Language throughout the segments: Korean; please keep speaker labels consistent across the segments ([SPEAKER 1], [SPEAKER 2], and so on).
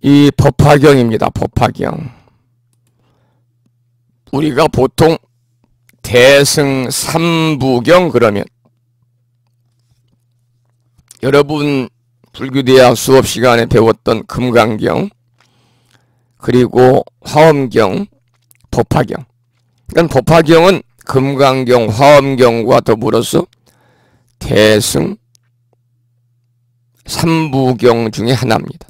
[SPEAKER 1] 이 법화경입니다. 법화경. 우리가 보통 대승 삼부경 그러면 여러분 불교대학 수업 시간에 배웠던 금강경, 그리고 화엄경, 법화경. 그러니까 법화경은 금강경, 화엄경과 더불어서 대승 삼부경 중에 하나입니다.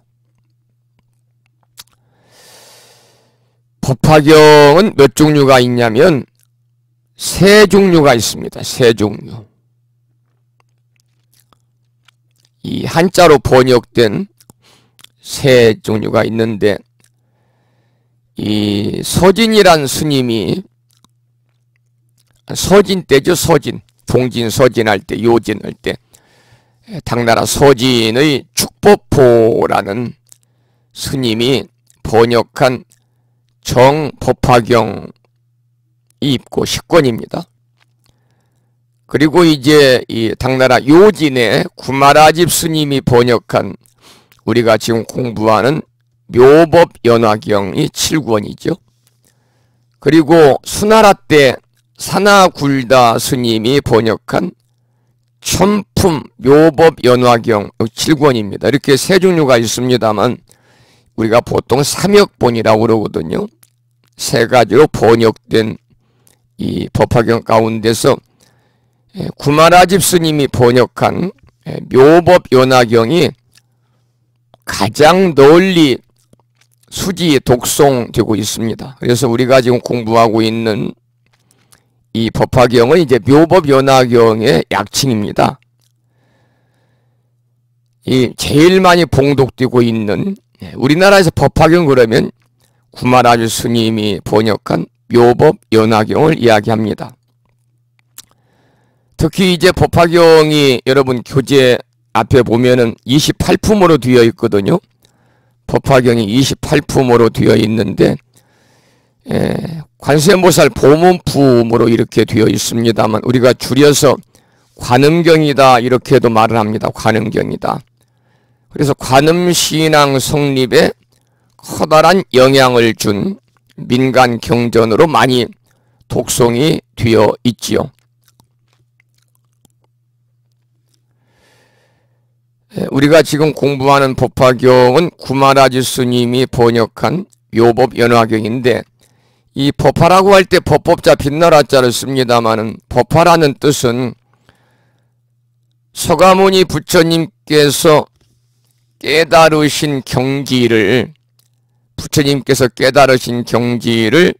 [SPEAKER 1] 법화경은 몇 종류가 있냐면 세 종류가 있습니다. 세 종류. 이 한자로 번역된 세 종류가 있는데, 이 서진이란 스님이 서진 때죠. 서진. 동진 서진할 때, 요진할 때 당나라 서진의 축법포라는 스님이 번역한 정법화경이 있고 10권입니다. 그리고 이제 이 당나라 요진의 구마라집 스님이 번역한 우리가 지금 공부하는 묘법연화경이 7권이죠. 그리고 수나라 때 사나굴다 스님이 번역한 천품 묘법연화경 7권입니다. 이렇게 세 종류가 있습니다만 우리가 보통 삼역본이라고 그러거든요. 세 가지로 번역된 이 법화경 가운데서 구마라집 스님이 번역한 묘법연화경이 가장 널리 수지 독송되고 있습니다. 그래서 우리가 지금 공부하고 있는 이 법화경은 이제 묘법연화경의 약칭입니다. 이 제일 많이 봉독되고 있는, 우리나라에서 법화경 그러면 구마라집 스님이 번역한 묘법연화경을 이야기합니다. 특히 이제 법화경이 여러분 교재 앞에 보면은 28품으로 되어 있거든요. 법화경이 28품으로 되어 있는데 관세음보살 보문품으로 이렇게 되어 있습니다만 우리가 줄여서 관음경이다 이렇게도 말을 합니다. 관음경이다. 그래서 관음신앙 성립에 커다란 영향을 준 민간 경전으로 많이 독송이 되어 있지요. 우리가 지금 공부하는 법화경은 구마라집 스님이 번역한 묘법연화경인데, 이 법화라고 할 때 법법자 빛나라자를 씁니다마는 법화라는 뜻은 서가모니 부처님께서 깨달으신 경지를, 부처님께서 깨달으신 경지를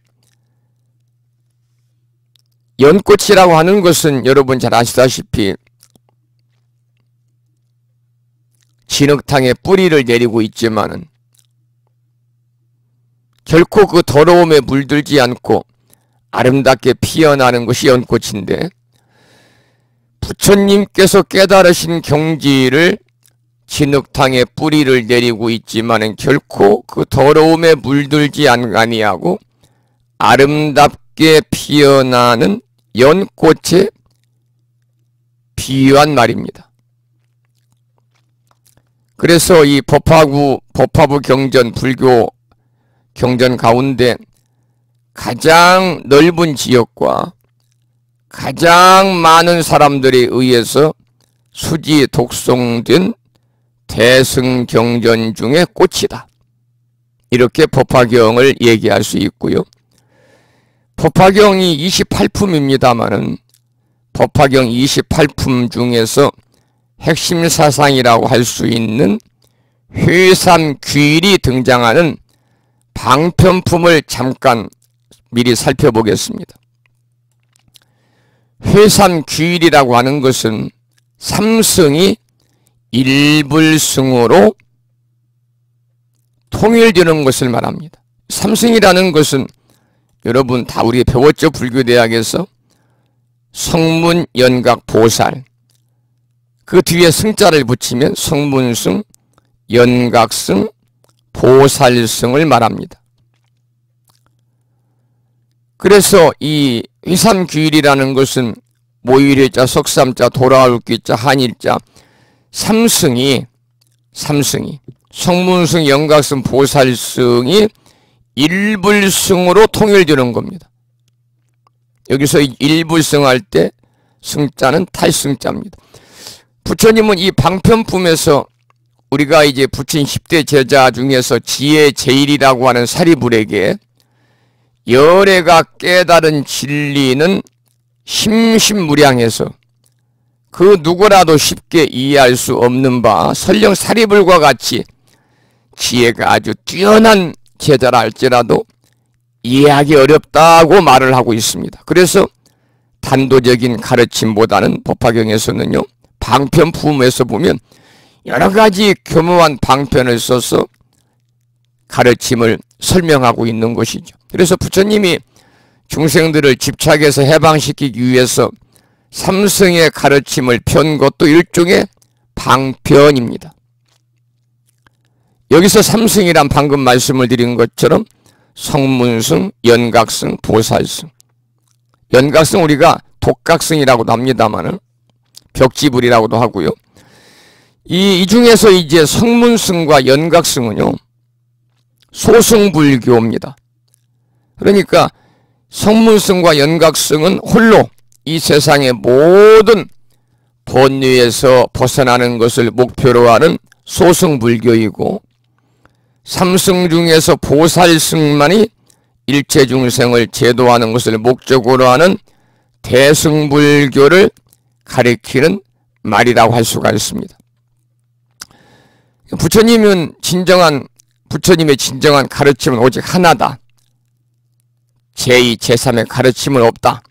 [SPEAKER 1] 연꽃이라고 하는 것은 여러분 잘 아시다시피 진흙탕에 뿌리를 내리고 있지만은 결코 그 더러움에 물들지 않고 아름답게 피어나는 것이 연꽃인데, 부처님께서 깨달으신 경지를 진흙탕에 뿌리를 내리고 있지만은 결코 그 더러움에 물들지 아니하고 아름답게 피어나는 연꽃에 비유한 말입니다. 그래서 이 법화부 경전, 불교 경전 가운데 가장 넓은 지역과 가장 많은 사람들에 의해서 수지 독송된 대승경전 중에 꽃이다. 이렇게 법화경을 얘기할 수 있고요. 법화경이 28품입니다만은 법화경 28품 중에서 핵심 사상이라고 할 수 있는 회삼귀일이 등장하는 방편품을 잠깐 미리 살펴보겠습니다. 회삼귀일이라고 하는 것은 삼승이 일불승으로 통일되는 것을 말합니다. 삼승이라는 것은 여러분 다 우리 배웠죠? 불교대학에서 성문, 연각, 보살, 그 뒤에 승자를 붙이면 성문승, 연각승, 보살승을 말합니다. 그래서 이 회삼귀일이라는 것은 모일일자, 석삼자, 돌아올 귀자, 한일자 삼승이 성문승, 연각승, 보살승이 일불승으로 통일되는 겁니다. 여기서 일불승 할 때 승자는 탈승자입니다. 부처님은 이 방편품에서 우리가 이제 부친 10대 제자 중에서 지혜 제일이라고 하는 사리불에게 열애가 깨달은 진리는 심심무량해서 그 누구라도 쉽게 이해할 수 없는 바 설령 사리불과 같이 지혜가 아주 뛰어난 제자라 할지라도 이해하기 어렵다고 말을 하고 있습니다. 그래서 단도적인 가르침보다는 법화경에서는요, 방편품에서 보면 여러 가지 교묘한 방편을 써서 가르침을 설명하고 있는 것이죠. 그래서 부처님이 중생들을 집착에서 해방시키기 위해서 삼승의 가르침을 편 것도 일종의 방편입니다. 여기서 삼승이란 방금 말씀을 드린 것처럼 성문승, 연각승, 보살승. 연각승 우리가 독각승이라고도 합니다만은 벽지불이라고도 하고요. 이 중에서 이제 성문승과 연각승은요, 소승불교입니다. 그러니까 성문승과 연각승은 홀로 이 세상의 모든 번뇌에서 벗어나는 것을 목표로 하는 소승불교이고, 삼승 중에서 보살승만이 일체중생을 제도하는 것을 목적으로 하는 대승불교를 가리키는 말이라고 할 수가 있습니다. 부처님의 진정한 가르침은 오직 하나다. 제2, 제3의 가르침은 없다.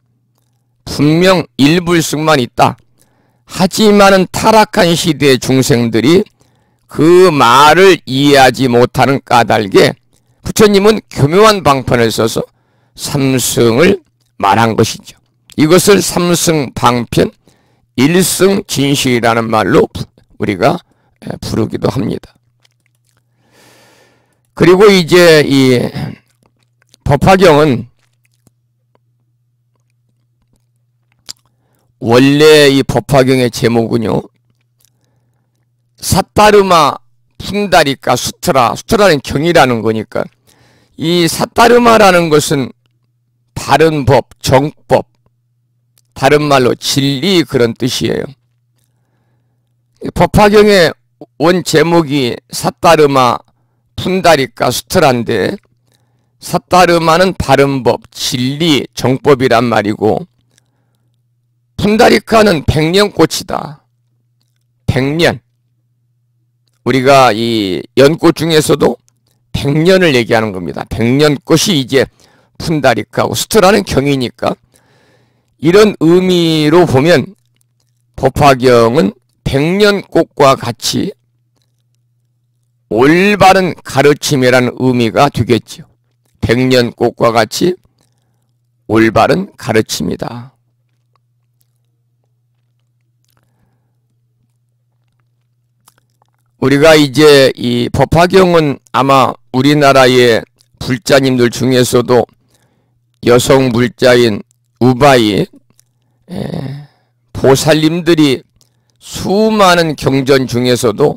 [SPEAKER 1] 분명 일불승만 있다. 하지만은 타락한 시대의 중생들이 그 말을 이해하지 못하는 까닭에 부처님은 교묘한 방편을 써서 삼승을 말한 것이죠. 이것을 삼승 방편, 일승 진실이라는 말로 우리가 부르기도 합니다. 그리고 이제 이 법화경은 원래 이 법화경의 제목은요, 사타르마 푼다리까 수트라는 경이라는 거니까 이 사타르마라는 것은 바른 법, 정법, 다른 말로 진리, 그런 뜻이에요. 법화경의 원 제목이 사타르마 푼다리까 수트라인데, 사타르마는 바른 법, 진리, 정법이란 말이고, 푼다리카는 백년꽃이다. 백년. 우리가 이 연꽃 중에서도 백년을 얘기하는 겁니다. 백년꽃이 이제 푼다리카고, 수트라는 경이니까 이런 의미로 보면 법화경은 백년꽃과 같이 올바른 가르침이라는 의미가 되겠죠. 백년꽃과 같이 올바른 가르침이다. 우리가 이제 이 법화경은 아마 우리나라의 불자님들 중에서도 여성 불자인 우바이 보살님들이 수많은 경전 중에서도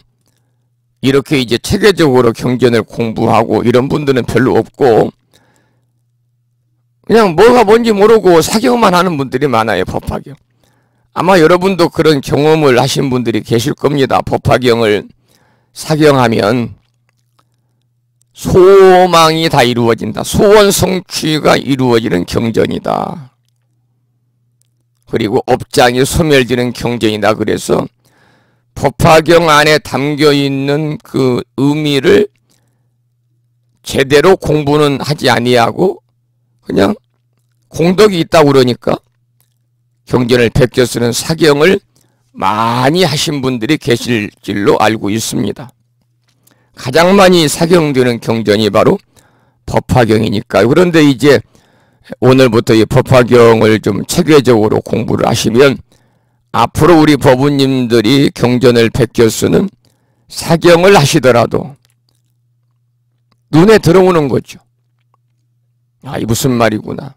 [SPEAKER 1] 이렇게 이제 체계적으로 경전을 공부하고 이런 분들은 별로 없고, 그냥 뭐가 뭔지 모르고 사경만 하는 분들이 많아요. 법화경. 아마 여러분도 그런 경험을 하신 분들이 계실 겁니다. 법화경을 사경하면 소망이 다 이루어진다. 소원 성취가 이루어지는 경전이다. 그리고 업장이 소멸되는 경전이다. 그래서 법화경 안에 담겨있는 그 의미를 제대로 공부는 하지 아니하고 그냥 공덕이 있다고 그러니까 경전을 베껴 쓰는 사경을 많이 하신 분들이 계실 줄로 알고 있습니다. 가장 많이 사경되는 경전이 바로 법화경이니까요. 그런데 이제 오늘부터 이 법화경을 좀 체계적으로 공부를 하시면 앞으로 우리 법우님들이 경전을 베껴 쓰는 사경을 하시더라도 눈에 들어오는 거죠. 아, 이 무슨 말이구나.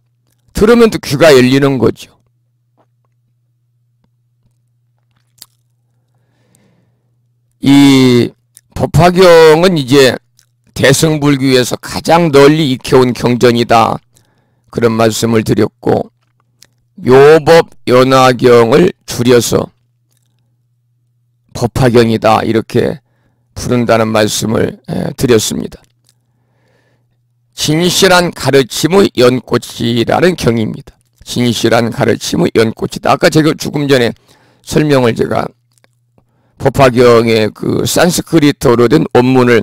[SPEAKER 1] 들으면 또 귀가 열리는 거죠. 이 법화경은 이제 대승불교에서 가장 널리 익혀온 경전이다. 그런 말씀을 드렸고, 묘법연화경을 줄여서 법화경이다 이렇게 부른다는 말씀을 드렸습니다. 진실한 가르침의 연꽃이라는 경입니다. 진실한 가르침의 연꽃이다. 아까 제가 조금 전에 설명을 제가 법화경의 그 산스크리트어로 된 원문을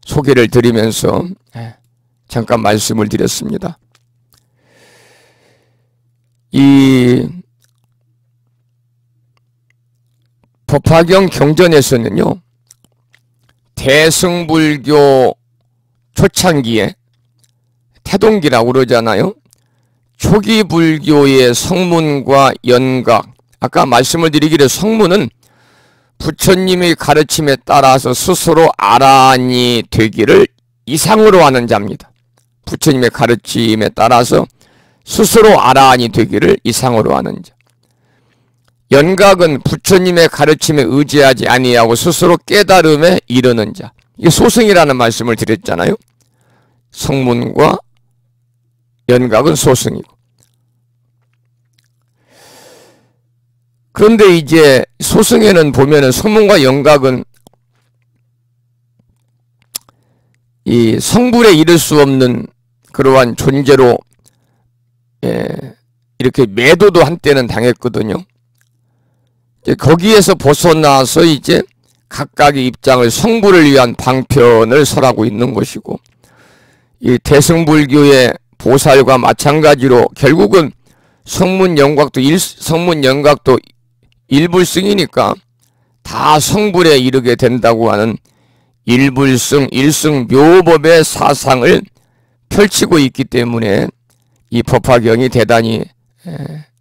[SPEAKER 1] 소개를 드리면서 잠깐 말씀을 드렸습니다. 이 법화경 경전에서는요, 대승불교 초창기에 태동기라고 그러잖아요. 초기 불교의 성문과 연각, 아까 말씀을 드리기를 성문은 부처님의 가르침에 따라서 스스로 아라한이 되기를 이상으로 하는 자입니다. 부처님의 가르침에 따라서 스스로 아라한이 되기를 이상으로 하는 자. 연각은 부처님의 가르침에 의지하지 아니하고 스스로 깨달음에 이르는 자. 이게 소승이라는 말씀을 드렸잖아요. 성문과 연각은 소승이고. 그런데 이제 소승에는 보면은 성문과 연각은 이 성불에 이를 수 없는 그러한 존재로 이렇게 매도도 한때는 당했거든요. 거기에서 벗어나서 이제 각각의 입장을 성불을 위한 방편을 설하고 있는 것이고, 이 대승불교의 보살과 마찬가지로 결국은 성문연각도 일불승이니까 다 성불에 이르게 된다고 하는 일불승, 일승 묘법의 사상을 펼치고 있기 때문에 이 법화경이 대단히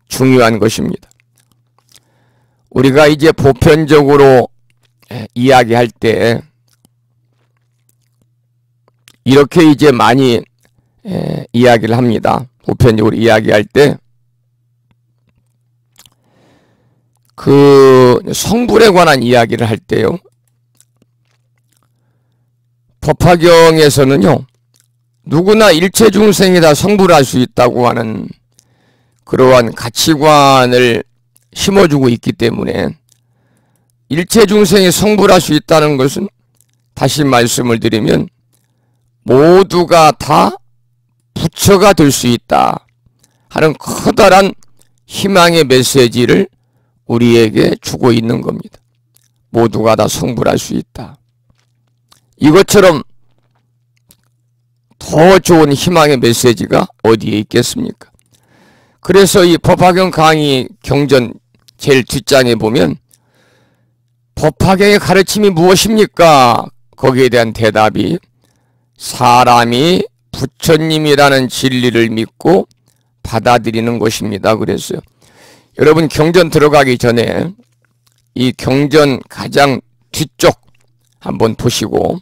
[SPEAKER 1] 중요한 것입니다. 우리가 이제 보편적으로 이야기할 때 이렇게 이제 많이 이야기를 합니다. 보편적으로 이야기할 때 그 성불에 관한 이야기를 할 때요, 법화경에서는요, 누구나 일체 중생이 다 성불할 수 있다고 하는 그러한 가치관을 심어주고 있기 때문에 일체 중생이 성불할 수 있다는 것은 다시 말씀을 드리면 모두가 다 부처가 될 수 있다 하는 커다란 희망의 메시지를 우리에게 주고 있는 겁니다. 모두가 다 성불할 수 있다. 이것처럼 더 좋은 희망의 메시지가 어디에 있겠습니까? 그래서 이 법화경 강의 경전 제일 뒷장에 보면 법화경의 가르침이 무엇입니까? 거기에 대한 대답이 사람이 부처님이라는 진리를 믿고 받아들이는 것입니다. 그랬어요. 여러분 경전 들어가기 전에 이 경전 가장 뒤쪽 한번 보시고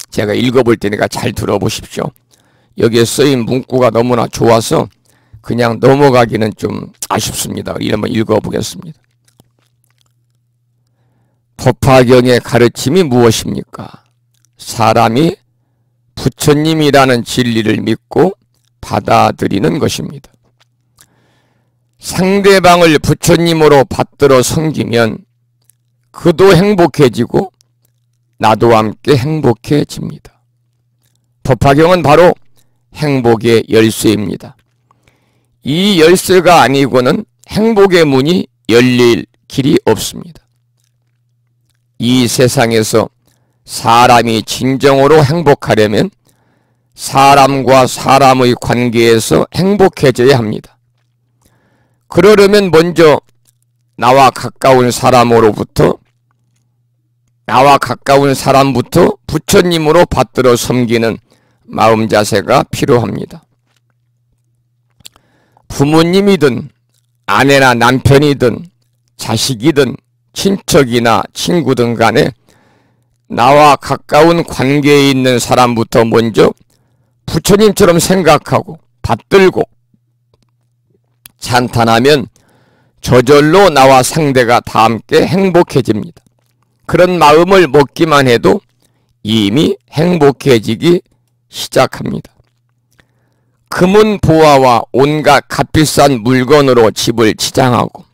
[SPEAKER 1] 제가 읽어볼 테니까 잘 들어보십시오. 여기에 쓰인 문구가 너무나 좋아서 그냥 넘어가기는 좀 아쉽습니다. 이러면 읽어보겠습니다. 법화경의 가르침이 무엇입니까? 사람이 부처님이라는 진리를 믿고 받아들이는 것입니다. 상대방을 부처님으로 받들어 섬기면 그도 행복해지고 나도 함께 행복해집니다. 법화경은 바로 행복의 열쇠입니다. 이 열쇠가 아니고는 행복의 문이 열릴 길이 없습니다. 이 세상에서 사람이 진정으로 행복하려면 사람과 사람의 관계에서 행복해져야 합니다. 그러려면 먼저 나와 가까운 사람부터 부처님으로 받들어 섬기는 마음 자세가 필요합니다. 부모님이든 아내나 남편이든 자식이든 친척이나 친구든 간에 나와 가까운 관계에 있는 사람부터 먼저 부처님처럼 생각하고 받들고 찬탄하면 저절로 나와 상대가 다 함께 행복해집니다. 그런 마음을 먹기만 해도 이미 행복해지기 시작합니다. 금은 보화와 온갖 값비싼 물건으로 집을 치장하고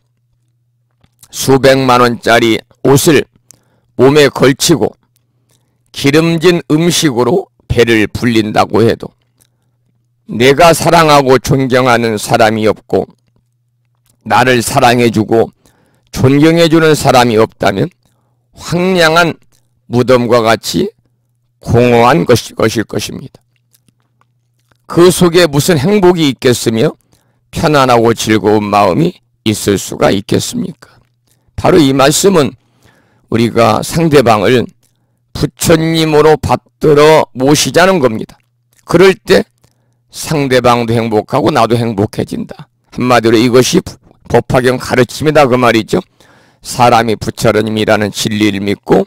[SPEAKER 1] 수백만 원짜리 옷을 몸에 걸치고 기름진 음식으로 배를 불린다고 해도 내가 사랑하고 존경하는 사람이 없고 나를 사랑해주고 존경해주는 사람이 없다면 황량한 무덤과 같이 공허한 것일 것입니다. 그 속에 무슨 행복이 있겠으며 편안하고 즐거운 마음이 있을 수가 있겠습니까? 바로 이 말씀은 우리가 상대방을 부처님으로 받들어 모시자는 겁니다. 그럴 때 상대방도 행복하고 나도 행복해진다. 한마디로 이것이 법화경 가르침이다 그 말이죠. 사람이 부처님이라는 진리를 믿고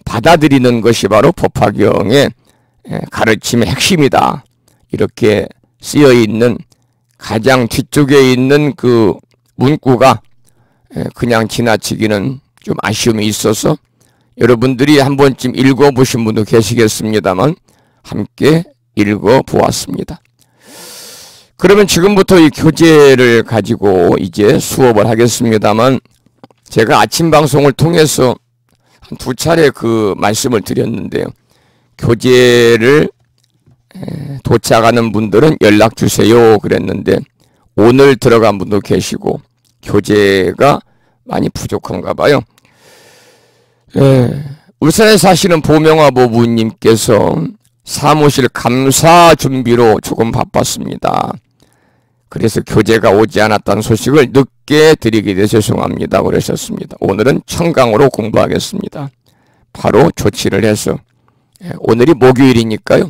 [SPEAKER 1] 받아들이는 것이 바로 법화경의 가르침의 핵심이다. 이렇게 쓰여있는 가장 뒤쪽에 있는 그 문구가 그냥 지나치기는 좀 아쉬움이 있어서 여러분들이 한 번쯤 읽어보신 분도 계시겠습니다만 함께 읽어보았습니다. 그러면 지금부터 이 교재를 가지고 이제 수업을 하겠습니다만 제가 아침 방송을 통해서 한 2차례 그 말씀을 드렸는데요. 교재를 도착하는 분들은 연락 주세요 그랬는데 오늘 들어간 분도 계시고 교재가 많이 부족한가 봐요. 울산에 사시는 보명화 보부님께서 사무실 감사 준비로 조금 바빴습니다. 그래서 교재가 오지 않았다는 소식을 늦게 드리게 돼서 죄송합니다 그러셨습니다. 오늘은 청강으로 공부하겠습니다. 바로 조치를 해서 오늘이 목요일이니까요.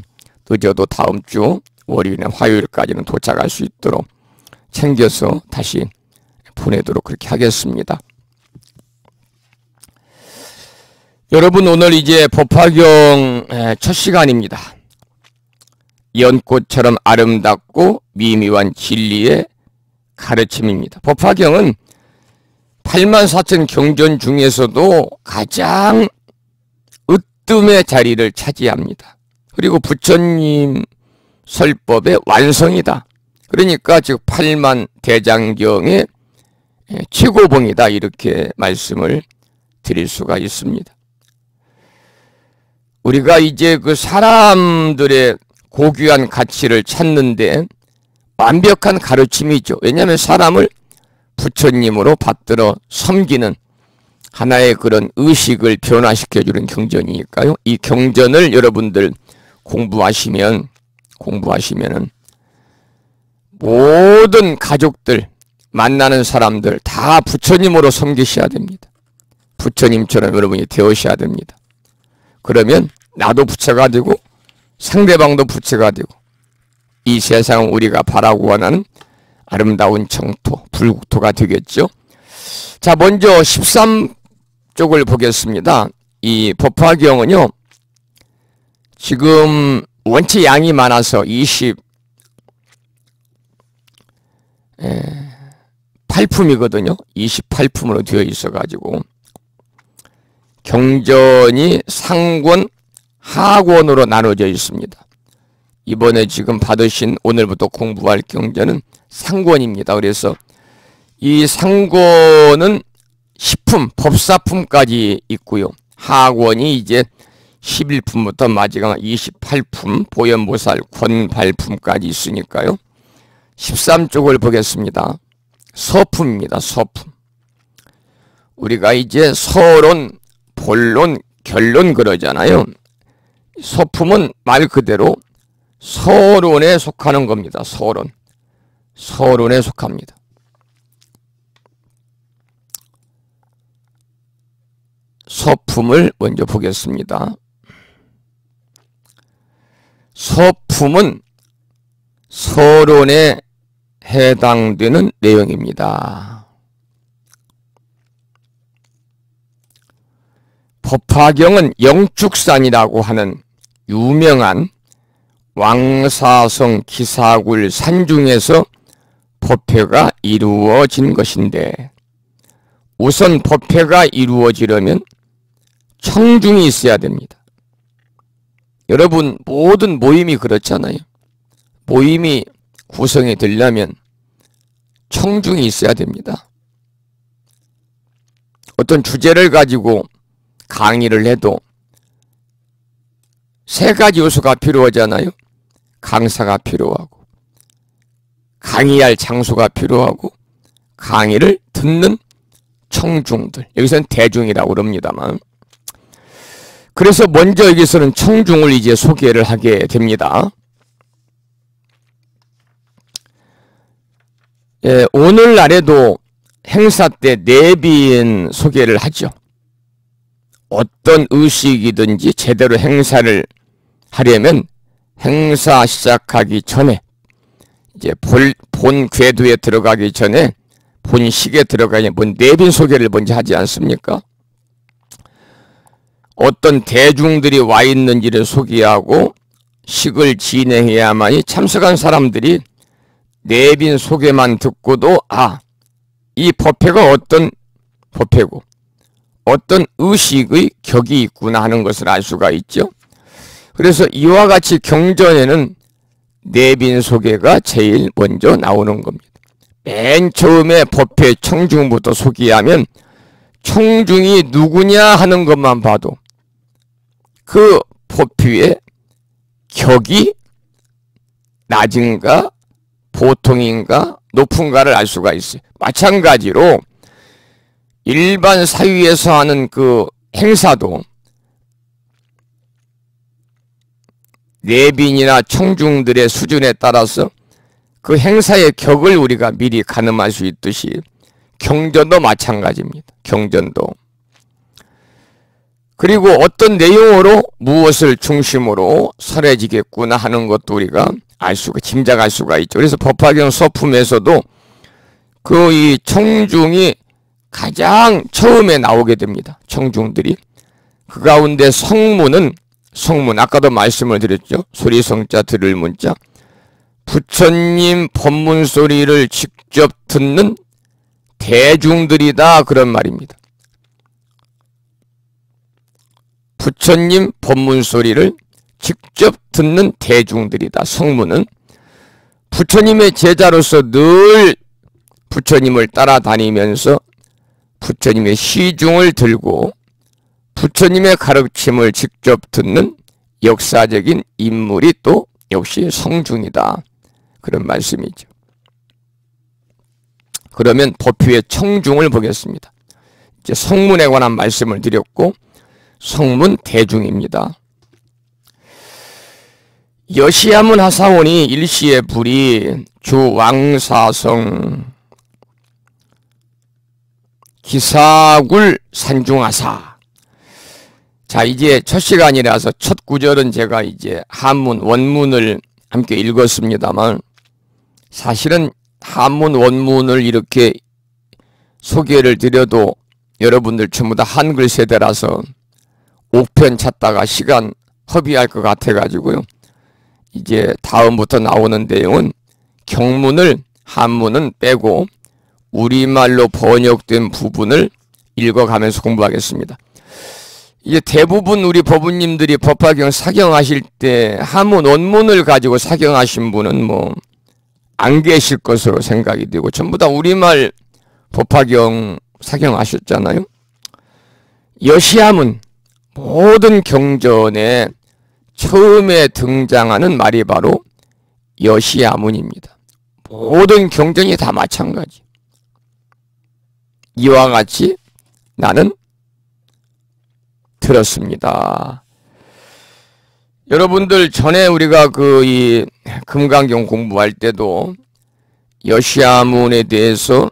[SPEAKER 1] 늦어도 다음 주 월요일이나 화요일까지는 도착할 수 있도록 챙겨서 다시 보내도록 그렇게 하겠습니다. 여러분 오늘 이제 법화경 첫 시간입니다. 연꽃처럼 아름답고 미미한 진리의 가르침입니다. 법화경은 84,000 경전 중에서도 가장 으뜸의 자리를 차지합니다. 그리고 부처님 설법의 완성이다. 그러니까 즉 8만 대장경의 최고봉이다 이렇게 말씀을 드릴 수가 있습니다. 우리가 이제 그 사람들의 고귀한 가치를 찾는데 완벽한 가르침이죠. 왜냐하면 사람을 부처님으로 받들어 섬기는 하나의 그런 의식을 변화시켜주는 경전이니까요. 이 경전을 여러분들 공부하시면은 모든 가족들 만나는 사람들 다 부처님으로 섬기셔야 됩니다. 부처님처럼 여러분이 되어셔야 됩니다. 그러면 나도 부처가 되고 상대방도 부처가 되고 이 세상은 우리가 바라고 원하는 아름다운 정토, 불국토가 되겠죠. 자, 먼저 13쪽을 보겠습니다. 이 법화경은요. 지금 원체 양이 많아서 28품이거든요. 28품으로 되어 있어가지고 경전이 상권, 하권으로 나눠져 있습니다. 이번에 지금 받으신 오늘부터 공부할 경전은 상권입니다. 그래서 이 상권은 10품, 법사품까지 있고요. 하권이 이제 11품부터 마지막 28품, 보현보살, 권발품까지 있으니까요. 13쪽을 보겠습니다. 서품입니다. 서품. 우리가 이제 서론, 본론, 결론 그러잖아요. 서품은 말 그대로 서론에 속하는 겁니다. 서론. 서론에 속합니다. 서품을 먼저 보겠습니다. 서품은 서론에 해당되는 내용입니다. 법화경은 영축산이라고 하는 유명한 왕사성 기사굴 산중에서 법회가 이루어진 것인데 우선 법회가 이루어지려면 청중이 있어야 됩니다. 여러분 모든 모임이 그렇잖아요. 모임이 구성이 되려면 청중이 있어야 됩니다. 어떤 주제를 가지고 강의를 해도 세 가지 요소가 필요하잖아요. 강사가 필요하고, 강의할 장소가 필요하고, 강의를 듣는 청중들. 여기서는 대중이라고 그럽니다만. 그래서 먼저 여기서는 청중을 이제 소개를 하게 됩니다. 예, 오늘날에도 행사 때 내빈 소개를 하죠. 어떤 의식이든지 제대로 행사를 하려면 행사 시작하기 전에, 이제 본 궤도에 들어가기 전에, 본식에 들어가기 전에 내빈 소개를 먼저 하지 않습니까? 어떤 대중들이 와 있는지를 소개하고 식을 진행해야만이 참석한 사람들이 내빈 소개만 듣고도 이 법회가 어떤 법회고 어떤 의식의 격이 있구나 하는 것을 알 수가 있죠. 그래서 이와 같이 경전에는 내빈 소개가 제일 먼저 나오는 겁니다. 맨 처음에 법회 청중부터 소개하면 청중이 누구냐 하는 것만 봐도 그 법회의 격이 낮은가 보통인가 높은가를 알 수가 있어요. 마찬가지로 일반 사회에서 하는 그 행사도 내빈이나 청중들의 수준에 따라서 그 행사의 격을 우리가 미리 가늠할 수 있듯이 경전도 마찬가지입니다. 경전도. 그리고 어떤 내용으로 무엇을 중심으로 설해지겠구나 하는 것도 우리가 짐작할 수가 있죠. 그래서 법화경 서품에서도 그 이 청중이 가장 처음에 나오게 됩니다. 청중들이. 그 가운데 성문, 아까도 말씀을 드렸죠. 소리성자 들을 문자. 부처님 법문 소리를 직접 듣는 대중들이다, 그런 말입니다. 부처님 법문 소리를 직접 듣는 대중들이다. 성문은 부처님의 제자로서 늘 부처님을 따라다니면서 부처님의 시중을 들고 부처님의 가르침을 직접 듣는 역사적인 인물이 또 역시 성중이다, 그런 말씀이죠. 그러면 법회의 청중을 보겠습니다. 이제 성문에 관한 말씀을 드렸고 성문 대중입니다. 여시야문 하사원이 일시에 불이 주왕사성 기사굴 산중하사. 자, 이제 첫 시간이라서 첫 구절은 제가 이제 한문 원문을 함께 읽었습니다만, 사실은 한문 원문을 이렇게 소개를 드려도 여러분들 전부 다 한글 세대라서 옥편 찾다가 시간 허비할 것 같아가지고요. 이제 다음부터 나오는 내용은 경문을 한문은 빼고 우리말로 번역된 부분을 읽어가면서 공부하겠습니다. 이제 대부분 우리 법부님들이 법화경 사경하실 때 한문 원문을 가지고 사경하신 분은 뭐 안 계실 것으로 생각이 되고 전부 다 우리말 법화경 사경하셨잖아요. 여시야문, 모든 경전에 처음에 등장하는 말이 바로 여시야문입니다. 모든 경전이 다 마찬가지. 이와 같이 나는 들었습니다. 여러분들 전에 우리가 이 금강경 공부할 때도 여시야문에 대해서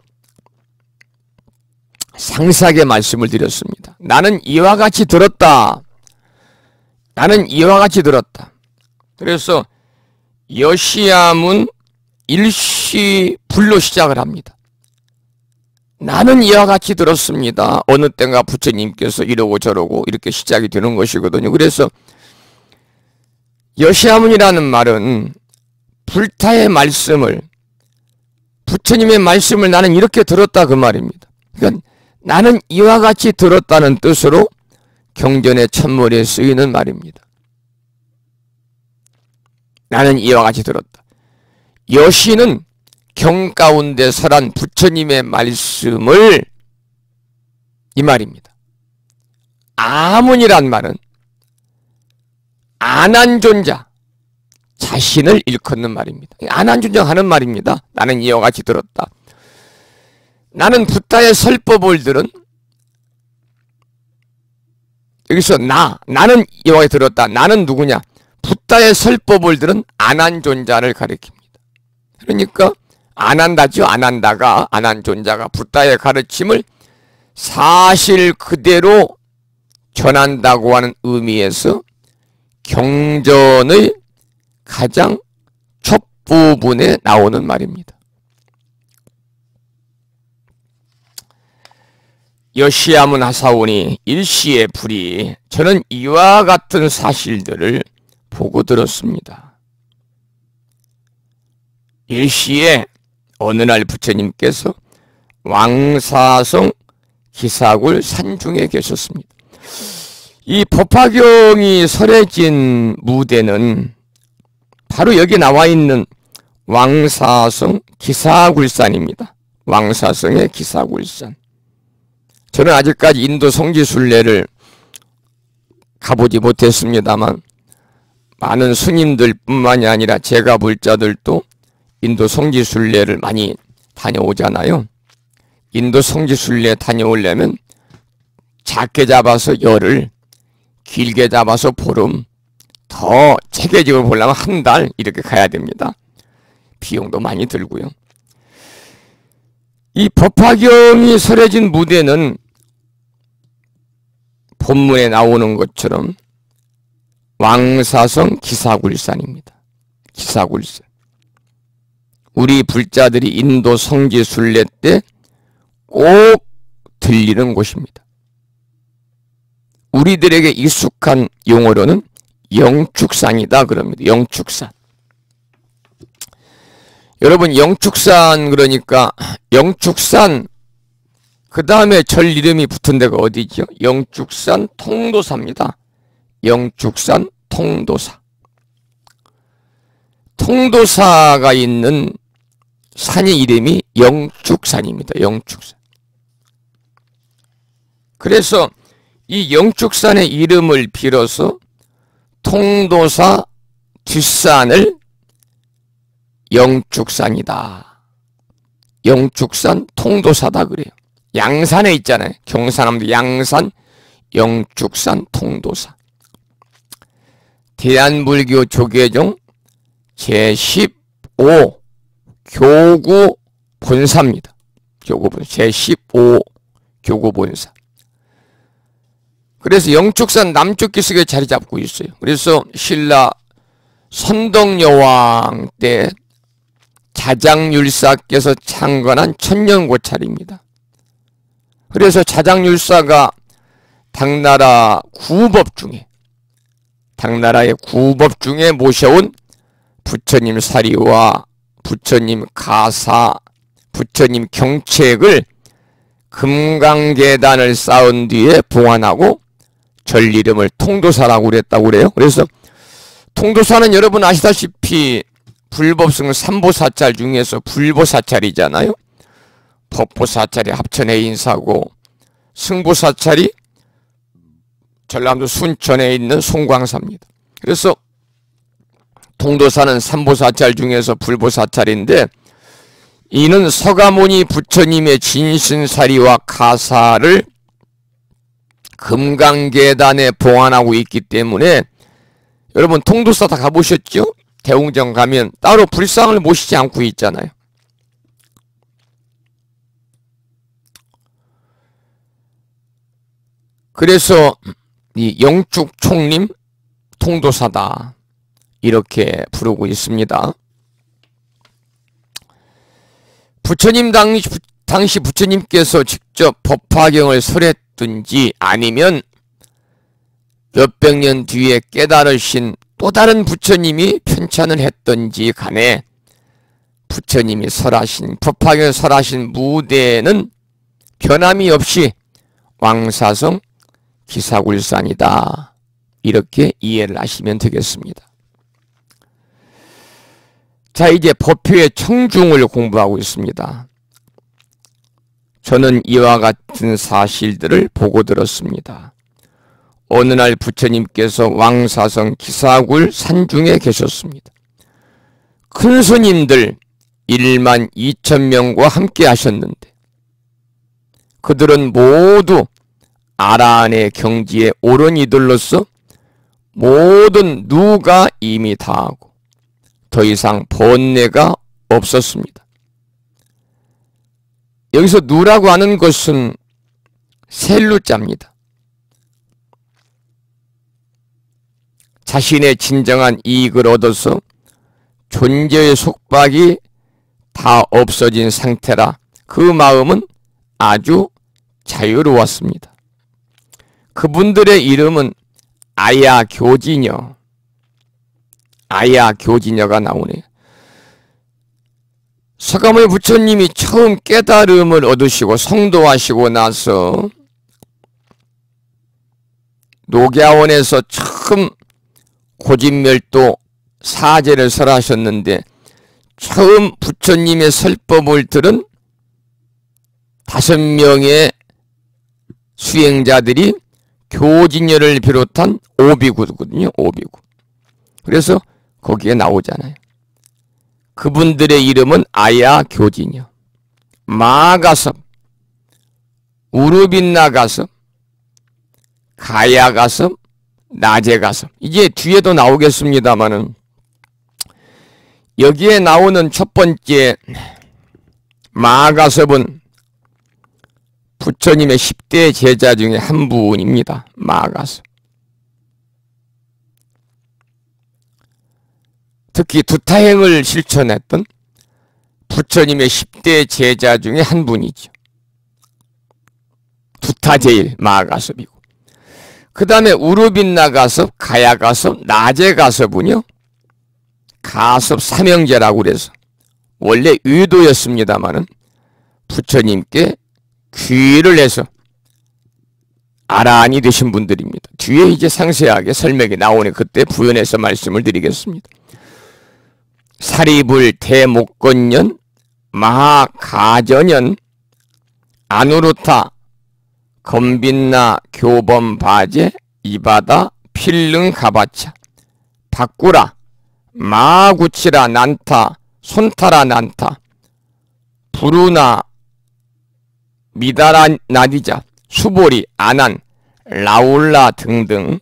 [SPEAKER 1] 상세하게 말씀을 드렸습니다. 나는 이와 같이 들었다. 나는 이와 같이 들었다. 그래서 여시야문 일시불로 시작을 합니다. 나는 이와 같이 들었습니다. 어느 때인가 부처님께서 이러고 저러고 이렇게 시작이 되는 것이거든요. 그래서 여시야문이라는 말은 불타의 말씀을, 부처님의 말씀을 나는 이렇게 들었다, 그 말입니다. 그러니까 나는 이와 같이 들었다는 뜻으로 경전의 첫머리에 쓰이는 말입니다. 나는 이와 같이 들었다. 여시는 경 가운데 설한 부처님의 말씀을, 이 말입니다. 아문이란 말은 안한존자, 자신을 일컫는 말입니다. 안한존자하는 말입니다. 나는 이와 같이 들었다. 나는 붓다의 설법을 들은, 여기서 나는 이와 같이 들었다. 나는 누구냐? 붓다의 설법을 들은 안한존자를 가리킵니다. 그러니까 안한다죠. 안한다가, 안한존자가 붓다의 가르침을 사실 그대로 전한다고 하는 의미에서 경전의 가장 첫 부분에 나오는 말입니다. 여시야문 하사오니 일시의 불이, 저는 이와 같은 사실들을 보고 들었습니다. 일시에 어느 날 부처님께서 왕사성 기사굴 산중에 계셨습니다. 이 법화경이 설해진 무대는 바로 여기 나와 있는 왕사성 기사굴산입니다. 왕사성의 기사굴산. 저는 아직까지 인도 성지순례를 가보지 못했습니다만 많은 스님들 뿐만이 아니라 제가 불자들도 인도 성지순례를 많이 다녀오잖아요. 인도 성지순례 다녀오려면 작게 잡아서 열흘, 길게 잡아서 보름, 더 체계적으로 보려면 한 달 이렇게 가야 됩니다. 비용도 많이 들고요. 이 법화경이 설해진 무대는 본문에 나오는 것처럼 왕사성 기사굴산입니다. 기사굴산. 우리 불자들이 인도 성지순례 때 꼭 들리는 곳입니다. 우리들에게 익숙한 용어로는 영축산이다 그럽니다. 영축산. 여러분, 영축산 그러니까 영축산 그 다음에 절 이름이 붙은 데가 어디죠? 영축산 통도사입니다. 영축산 통도사. 통도사가 있는 산의 이름이 영축산입니다. 영축산. 그래서 이 영축산의 이름을 빌어서 통도사 뒷산을 영축산이다. 영축산 통도사다 그래요. 양산에 있잖아요. 경상남도 양산 영축산 통도사. 대한불교 조계종 제15 교구 본사입니다. 교구 본사. 제15 교구 본사. 그래서 영축산 남쪽 기슭에 자리 잡고 있어요. 그래서 신라 선덕여왕 때 자장율사께서 창건한 천년고찰입니다. 그래서 자장율사가 당나라 구법 중에, 당나라의 구법 중에 모셔온 부처님 사리와 부처님 가사, 부처님 경책을 금강계단을 쌓은 뒤에 봉안하고 절 이름을 통도사라고 그랬다고 그래요. 그래서 통도사는 여러분 아시다시피 불법승 삼보사찰 중에서 불보사찰이잖아요. 법보사찰이 합천에 인사고 승보사찰이 전라도 순천에 있는 송광사입니다. 그래서 통도사는 삼보사찰 중에서 불보사찰인데 이는 서가모니 부처님의 진신사리와 가사를 금강계단에 봉안하고 있기 때문에 여러분 통도사 다 가보셨죠? 대웅정 가면 따로 불상을 모시지 않고 있잖아요. 그래서 이 영축총림 통도사다 이렇게 부르고 있습니다. 부처님 당시 부처님께서 직접 법화경을 설했든지 아니면 몇백 년 뒤에 깨달으신 또 다른 부처님이 편찬을 했든지 간에 부처님이 설하신 법화경을 설하신 무대는 변함이 없이 왕사성 기사굴산이다. 이렇게 이해를 하시면 되겠습니다. 자, 이제 법표의 청중을 공부하고 있습니다. 저는 이와 같은 사실들을 보고 들었습니다. 어느 날 부처님께서 왕사성 기사굴 산중에 계셨습니다. 큰 스님들 1만 2천 명과 함께 하셨는데 그들은 모두 아라한의 경지에 오른 이들로서 모든 누가 이미 다하고 더 이상 번뇌가 없었습니다. 여기서 누라고 하는 것은 셀루자입니다. 자신의 진정한 이익을 얻어서 존재의 속박이 다 없어진 상태라 그 마음은 아주 자유로웠습니다. 그분들의 이름은 아야교지녀. 아야교지녀가 나오네요. 서가모니 부처님이 처음 깨달음을 얻으시고 성도하시고 나서 녹야원에서 처음 고진멸도 사제를 설하셨는데 처음 부처님의 설법을 들은 5명의 수행자들이 교진녀를 비롯한 오비구거든요. 오비구. 그래서 거기에 나오잖아요. 그분들의 이름은 아야교지녀, 마가섭, 우르빈나가섭, 가야가섭, 나제가섭. 이제 뒤에도 나오겠습니다마는 여기에 나오는 첫 번째 마가섭은 부처님의 10대 제자 중에 한 분입니다. 마가섭. 특히 두타행을 실천했던 부처님의 10대 제자 중에 한 분이죠. 두타제일 마가섭이고 그 다음에 우르빈나가섭, 가야가섭, 나제가섭은요 가섭 삼형제라고 그래서 원래 의도였습니다마는 부처님께 귀를 해서 아라한이 되신 분들입니다. 뒤에 이제 상세하게 설명이 나오니 그때 부연해서 말씀을 드리겠습니다. 사리불 대목건년 마하가전년 아누루타 검빈나 교범바제 이바다 필릉가바차 바꾸라 마구치라 난타 손타라 난타 부루나 미다라 나디자 수보리 아난 라울라 등등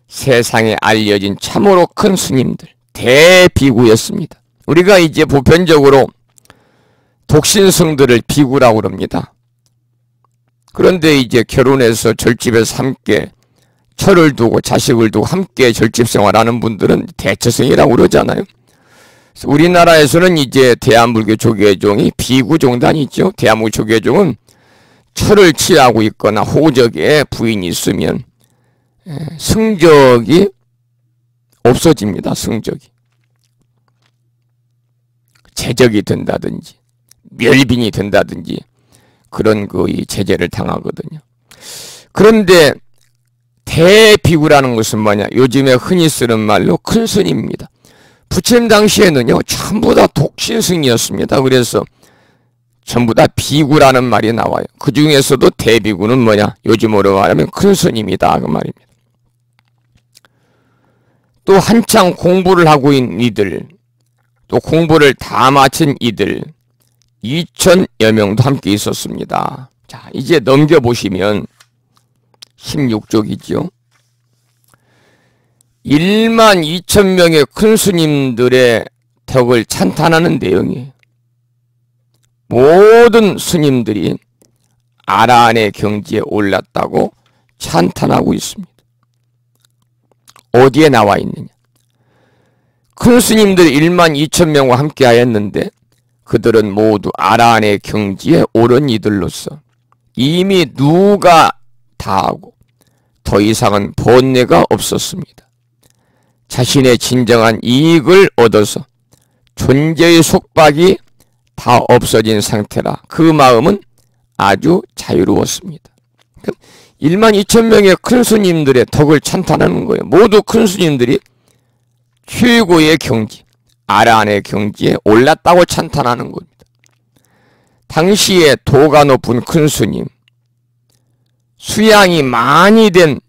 [SPEAKER 1] 세상에 알려진 참으로 큰 스님들 대비구였습니다. 우리가 이제 보편적으로 독신성들을 비구라고 그럽니다. 그런데 이제 결혼해서 절집에서 함께 철을 두고 자식을 두고 함께 절집 생활하는 분들은 대처성이라고 그러잖아요. 우리나라에서는 이제 대한불교 조계종이 비구 종단이 있죠. 대한불교 조계종은 철을 취하고 있거나 호적에 부인이 있으면 성적이 없어집니다. 성적이. 제적이 된다든지 멸빈이 된다든지 그런 이 제재를 당하거든요. 그런데 대비구라는 것은 뭐냐? 요즘에 흔히 쓰는 말로 큰 스님입니다. 부처님 당시에는요 전부 다 독신승이었습니다. 그래서 전부 다 비구라는 말이 나와요. 그 중에서도 대비구는 뭐냐? 요즘으로 말하면 큰 스님이다 그 말입니다. 또 한창 공부를 하고 있는 이들, 또 공부를 다 마친 이들 2,000여 명도 함께 있었습니다. 자, 이제 넘겨보시면 16쪽이죠. 1만 2천 명의 큰 스님들의 덕을 찬탄하는 내용이에요. 모든 스님들이 아라한의 경지에 올랐다고 찬탄하고 있습니다. 어디에 나와 있느냐? 큰 스님들 1만 2천 명과 함께 하였는데 그들은 모두 아라한의 경지에 오른 이들로서 이미 누가 다하고 더 이상은 번뇌가 없었습니다. 자신의 진정한 이익을 얻어서 존재의 속박이 다 없어진 상태라 그 마음은 아주 자유로웠습니다. 12,000명의 큰 스님들의 덕을 찬탄하는 거예요. 모두 큰 스님들이 최고의 경지, 아라한의 경지에 올랐다고 찬탄하는 겁니다. 당시에 도가 높은 큰 스님, 수양이 많이 된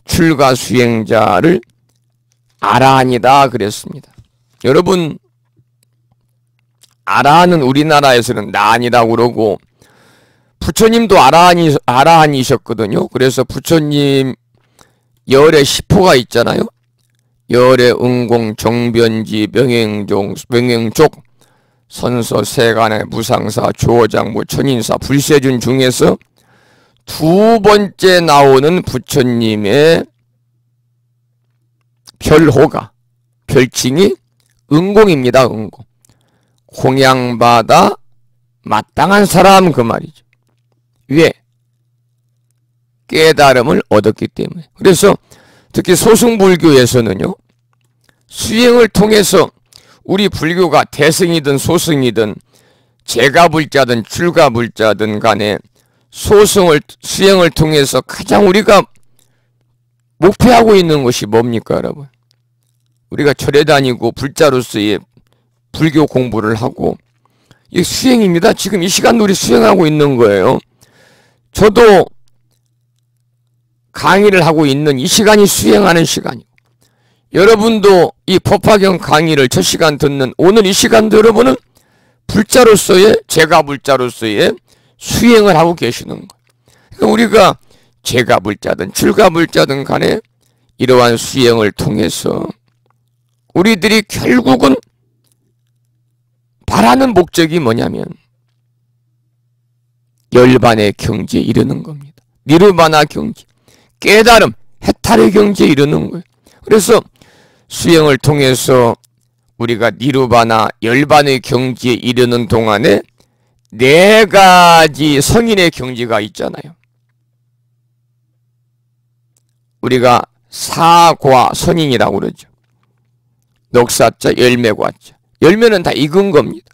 [SPEAKER 1] 출가 수행자를 아라한이다 그랬습니다. 여러분, 아라한은 우리나라에서는 나한이라고 그러고 부처님도 아라한이셨거든요. 그래서 부처님 열의 10호가 있잖아요. 열의 응공, 정변지, 명행족, 선서, 세간의 무상사, 주어장부, 천인사, 불세준 중에서 두 번째 나오는 부처님의 별호가, 별칭이 응공입니다. 응공. 공양받아 마땅한 사람 그 말이죠. 왜? 깨달음을 얻었기 때문에. 그래서 특히 소승불교에서는요, 수행을 통해서 우리 불교가 대승이든 소승이든 재가불자든 출가불자든 간에 수행을 통해서 가장 우리가 목표하고 있는 것이 뭡니까, 여러분? 우리가 절에 다니고 불자로서의 불교 공부를 하고, 이 수행입니다. 지금 이 시간도 우리 수행하고 있는 거예요. 저도 강의를 하고 있는 이 시간이 수행하는 시간이고, 여러분도 이 법화경 강의를 첫 시간 듣는 오늘 이 시간도 여러분은 불자로서의, 재가불자로서의 수행을 하고 계시는 거예요. 그러니까 우리가 재가불자든 출가불자든 간에 이러한 수행을 통해서 우리들이 결국은 바라는 목적이 뭐냐면 열반의 경지에 이르는 겁니다. 니르바나 경지, 깨달음, 해탈의 경지에 이르는 거예요. 그래서 수행을 통해서 우리가 니르바나 열반의 경지에 이르는 동안에 4가지 성인의 경지가 있잖아요. 우리가 사과 선인이라고 그러죠. 녹사자, 열매과자. 열매는 다 익은 겁니다.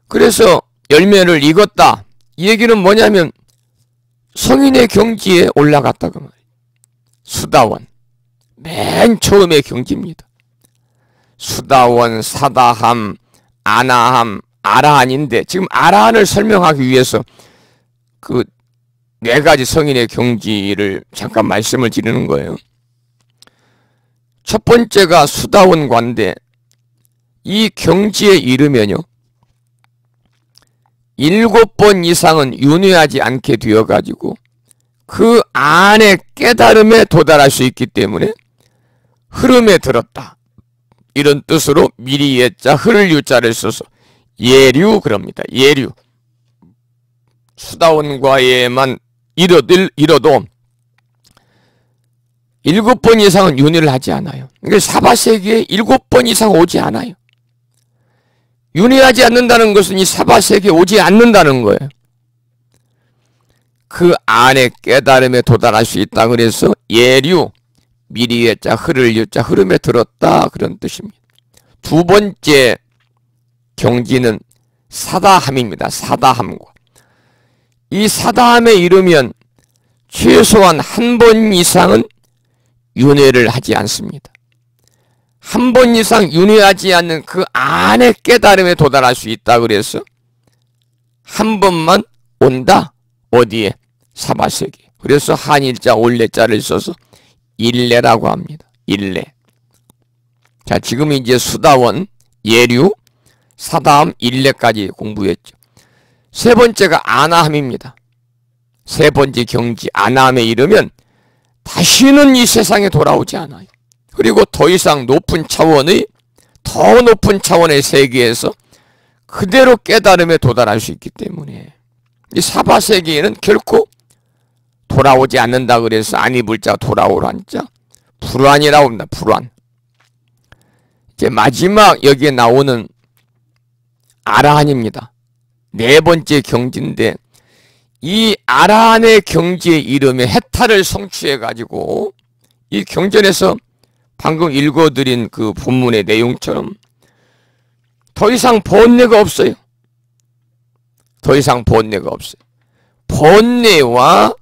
[SPEAKER 1] 그래서 열매를 익었다. 이 얘기는 뭐냐면 성인의 경지에 올라갔다 그 말이에요. 수다원. 맨 처음의 경지입니다. 수다원, 사다함, 아나함, 아라한인데 지금 아라한을 설명하기 위해서 그 4가지 성인의 경지를 잠깐 말씀을 드리는 거예요. 첫 번째가 수다원과인데 이 경지에 이르면요, 7번 이상은 윤회하지 않게 되어가지고 그 안에 깨달음에 도달할 수 있기 때문에 흐름에 들었다. 이런 뜻으로 미리 예자, 흐를 유자를 써서 예류 그럽니다. 예류. 수다원과에만 이뤄도 7번 이상은 윤회를 하지 않아요. 그러니까 사바세계에 7번 이상 오지 않아요. 윤회하지 않는다는 것은 이 사바세계에 오지 않는다는 거예요. 그 안에 깨달음에 도달할 수 있다. 그래서 예류, 미리의 자, 흐를 유자, 흐름에 들었다. 그런 뜻입니다. 두 번째 경지는 사다함입니다. 사다함과. 이 사다함에 이르면 최소한 한 번 이상은 윤회를 하지 않습니다. 한 번 이상 윤회하지 않는 그 안에 깨달음에 도달할 수 있다. 그래서 한 번만 온다. 어디에? 사바세계. 그래서 한일자, 올레자를 써서 일례라고 합니다. 일례. 자, 지금 이제 수다원, 예류, 사다함, 일례까지 공부했죠. 세 번째가 아나함입니다. 세 번째 경지 아나함에 이르면 다시는 이 세상에 돌아오지 않아요. 그리고 더 이상 높은 차원의, 더 높은 차원의 세계에서 그대로 깨달음에 도달할 수 있기 때문에 이 사바세계에는 결코 돌아오지 않는다. 그래서 안이불자 돌아오란 자, 불환이라고 합니다. 불환. 이제 마지막 여기에 나오는 아라한입니다. 4번째 경지인데 이 아라한의 경지에 이르며 해탈을 성취해가지고 이 경전에서 방금 읽어드린 그 본문의 내용처럼 더 이상 번뇌가 없어요. 더 이상 번뇌가 없어요. 번뇌와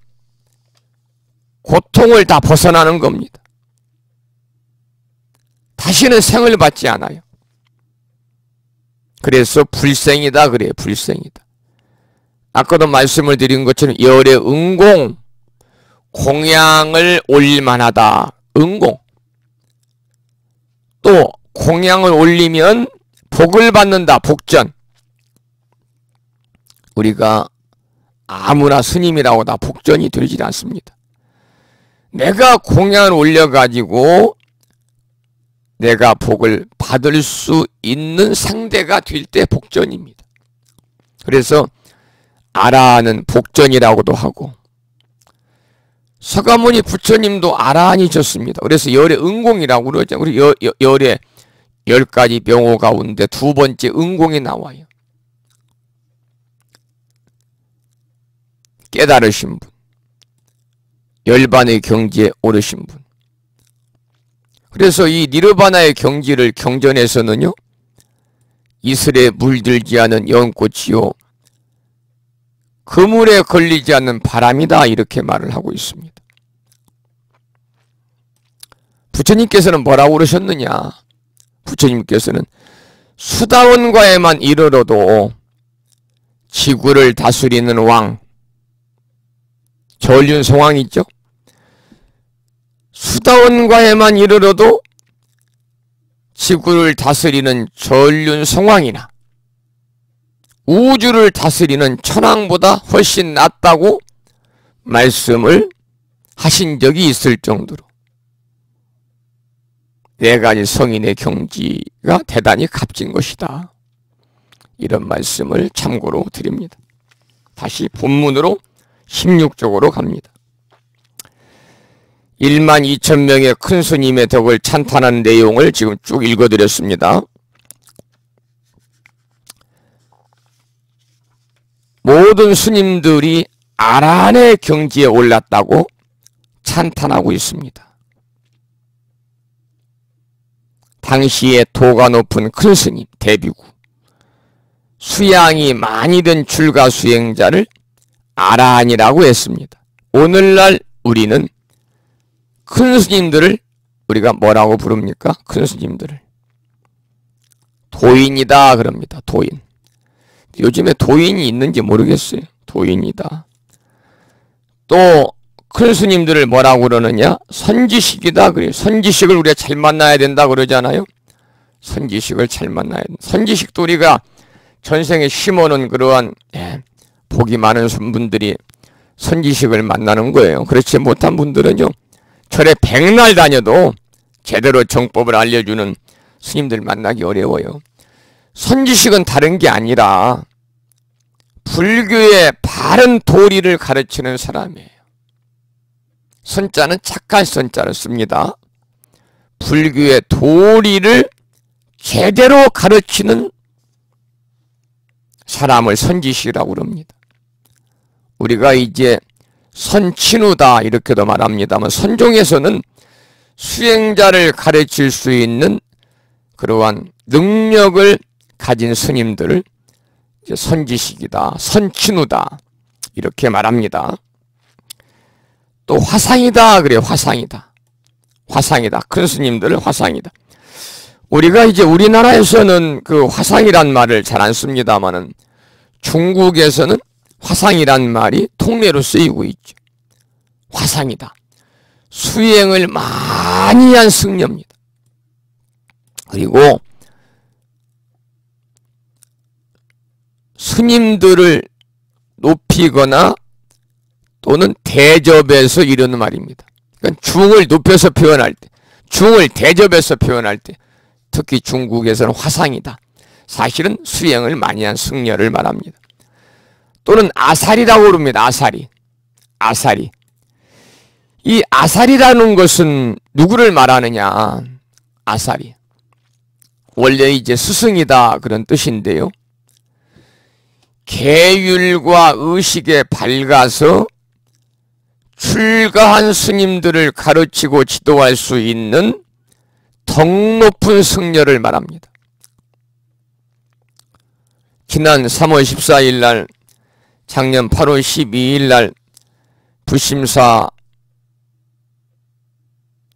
[SPEAKER 1] 고통을 다 벗어나는 겁니다. 다시는 생을 받지 않아요. 그래서 불생이다 그래요. 불생이다. 아까도 말씀을 드린 것처럼 열의 응공, 공양을 올릴 만하다. 응공. 또 공양을 올리면 복을 받는다. 복전. 우리가 아무나 스님이라고 다 복전이 되질 않습니다. 내가 공양을 올려가지고 내가 복을 받을 수 있는 상대가 될 때 복전입니다. 그래서 아라하는 복전이라고도 하고, 서가모니 부처님도 아라한이셨습니다. 그래서 열의 응공이라고 그러죠. 우리 열의 10가지 명호 가운데 두 번째 응공이 나와요. 깨달으신 분, 열반의 경지에 오르신 분. 그래서 이 니르바나의 경지를 경전에서는요, 이슬에 물들지 않은 연꽃이요 그물에 걸리지 않는 바람이다 이렇게 말을 하고 있습니다. 부처님께서는 뭐라고 그러셨느냐? 부처님께서는 수다원과에만 이르러도 지구를 다스리는 왕, 전륜성왕 있죠? 수다원과에만 이르러도 지구를 다스리는 전륜성왕이나 우주를 다스리는 천왕보다 훨씬 낫다고 말씀을 하신 적이 있을 정도로 네 가지 성인의 경지가 대단히 값진 것이다. 이런 말씀을 참고로 드립니다. 다시 본문으로 16쪽으로 갑니다. 12,000명의 큰 스님의 덕을 찬탄한 내용을 지금 쭉 읽어드렸습니다. 모든 스님들이 아라한의 경지에 올랐다고 찬탄하고 있습니다. 당시에 도가 높은 큰 스님, 대비구, 수양이 많이 된 출가 수행자를 아라한이라고 했습니다. 오늘날 우리는 큰 스님들을 우리가 뭐라고 부릅니까? 큰 스님들을 도인이다 그럽니다. 도인. 요즘에 도인이 있는지 모르겠어요. 도인이다. 또 큰 스님들을 뭐라고 그러느냐? 선지식이다 그래요. 선지식을 우리가 잘 만나야 된다 그러잖아요. 선지식을 잘 만나야 된다. 선지식도 우리가 전생에 심어놓은 그러한 복이 많은 분들이 선지식을 만나는 거예요. 그렇지 못한 분들은요, 절에 100날 다녀도 제대로 정법을 알려주는 스님들 만나기 어려워요. 선지식은 다른 게 아니라 불교의 바른 도리를 가르치는 사람이에요. 선자는 착한 선자를 씁니다. 불교의 도리를 제대로 가르치는 사람을 선지식이라고 그럽니다. 우리가 이제 선친우다 이렇게도 말합니다만, 선종에서는 수행자를 가르칠 수 있는 그러한 능력을 가진 스님들을 이제 선지식이다, 선친우다 이렇게 말합니다. 또 화상이다 그래요. 화상이다. 화상이다. 큰 스님들을 화상이다. 우리가 이제 우리나라에서는 그 화상이란 말을 잘 안 씁니다만은 중국에서는 화상이란 말이 통례로 쓰이고 있죠. 화상이다. 수행을 많이 한 승려입니다. 그리고 스님들을 높이거나 또는 대접해서 이러는 말입니다. 그러니까 중을 높여서 표현할 때, 중을 대접해서 표현할 때, 특히 중국에서는 화상이다. 사실은 수행을 많이 한 승려를 말합니다. 또는 아사리라고 그럽니다. 아사리. 아사리. 이 아사리라는 것은 누구를 말하느냐? 아사리. 원래 이제 스승이다 그런 뜻인데요. 계율과 의식에 밝아서 출가한 스님들을 가르치고 지도할 수 있는 덕 높은 승려를 말합니다. 지난 3월 14일 날, 작년 8월 12일 날 부심사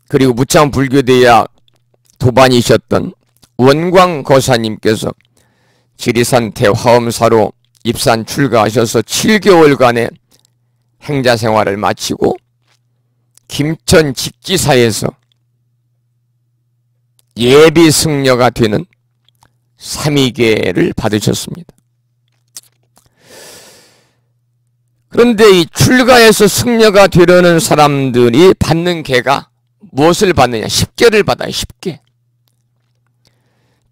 [SPEAKER 1] 그리고 무참 불교대학 도반이셨던 원광 거사님께서 지리산 대화엄사로 입산 출가하셔서 7개월간의 행자 생활을 마치고 김천 직지사에서 예비 승려가 되는 삼위계를 받으셨습니다. 그런데 이 출가해서 승려가 되려는 사람들이 받는 계가 무엇을 받느냐? 10계를 받아요. 10계.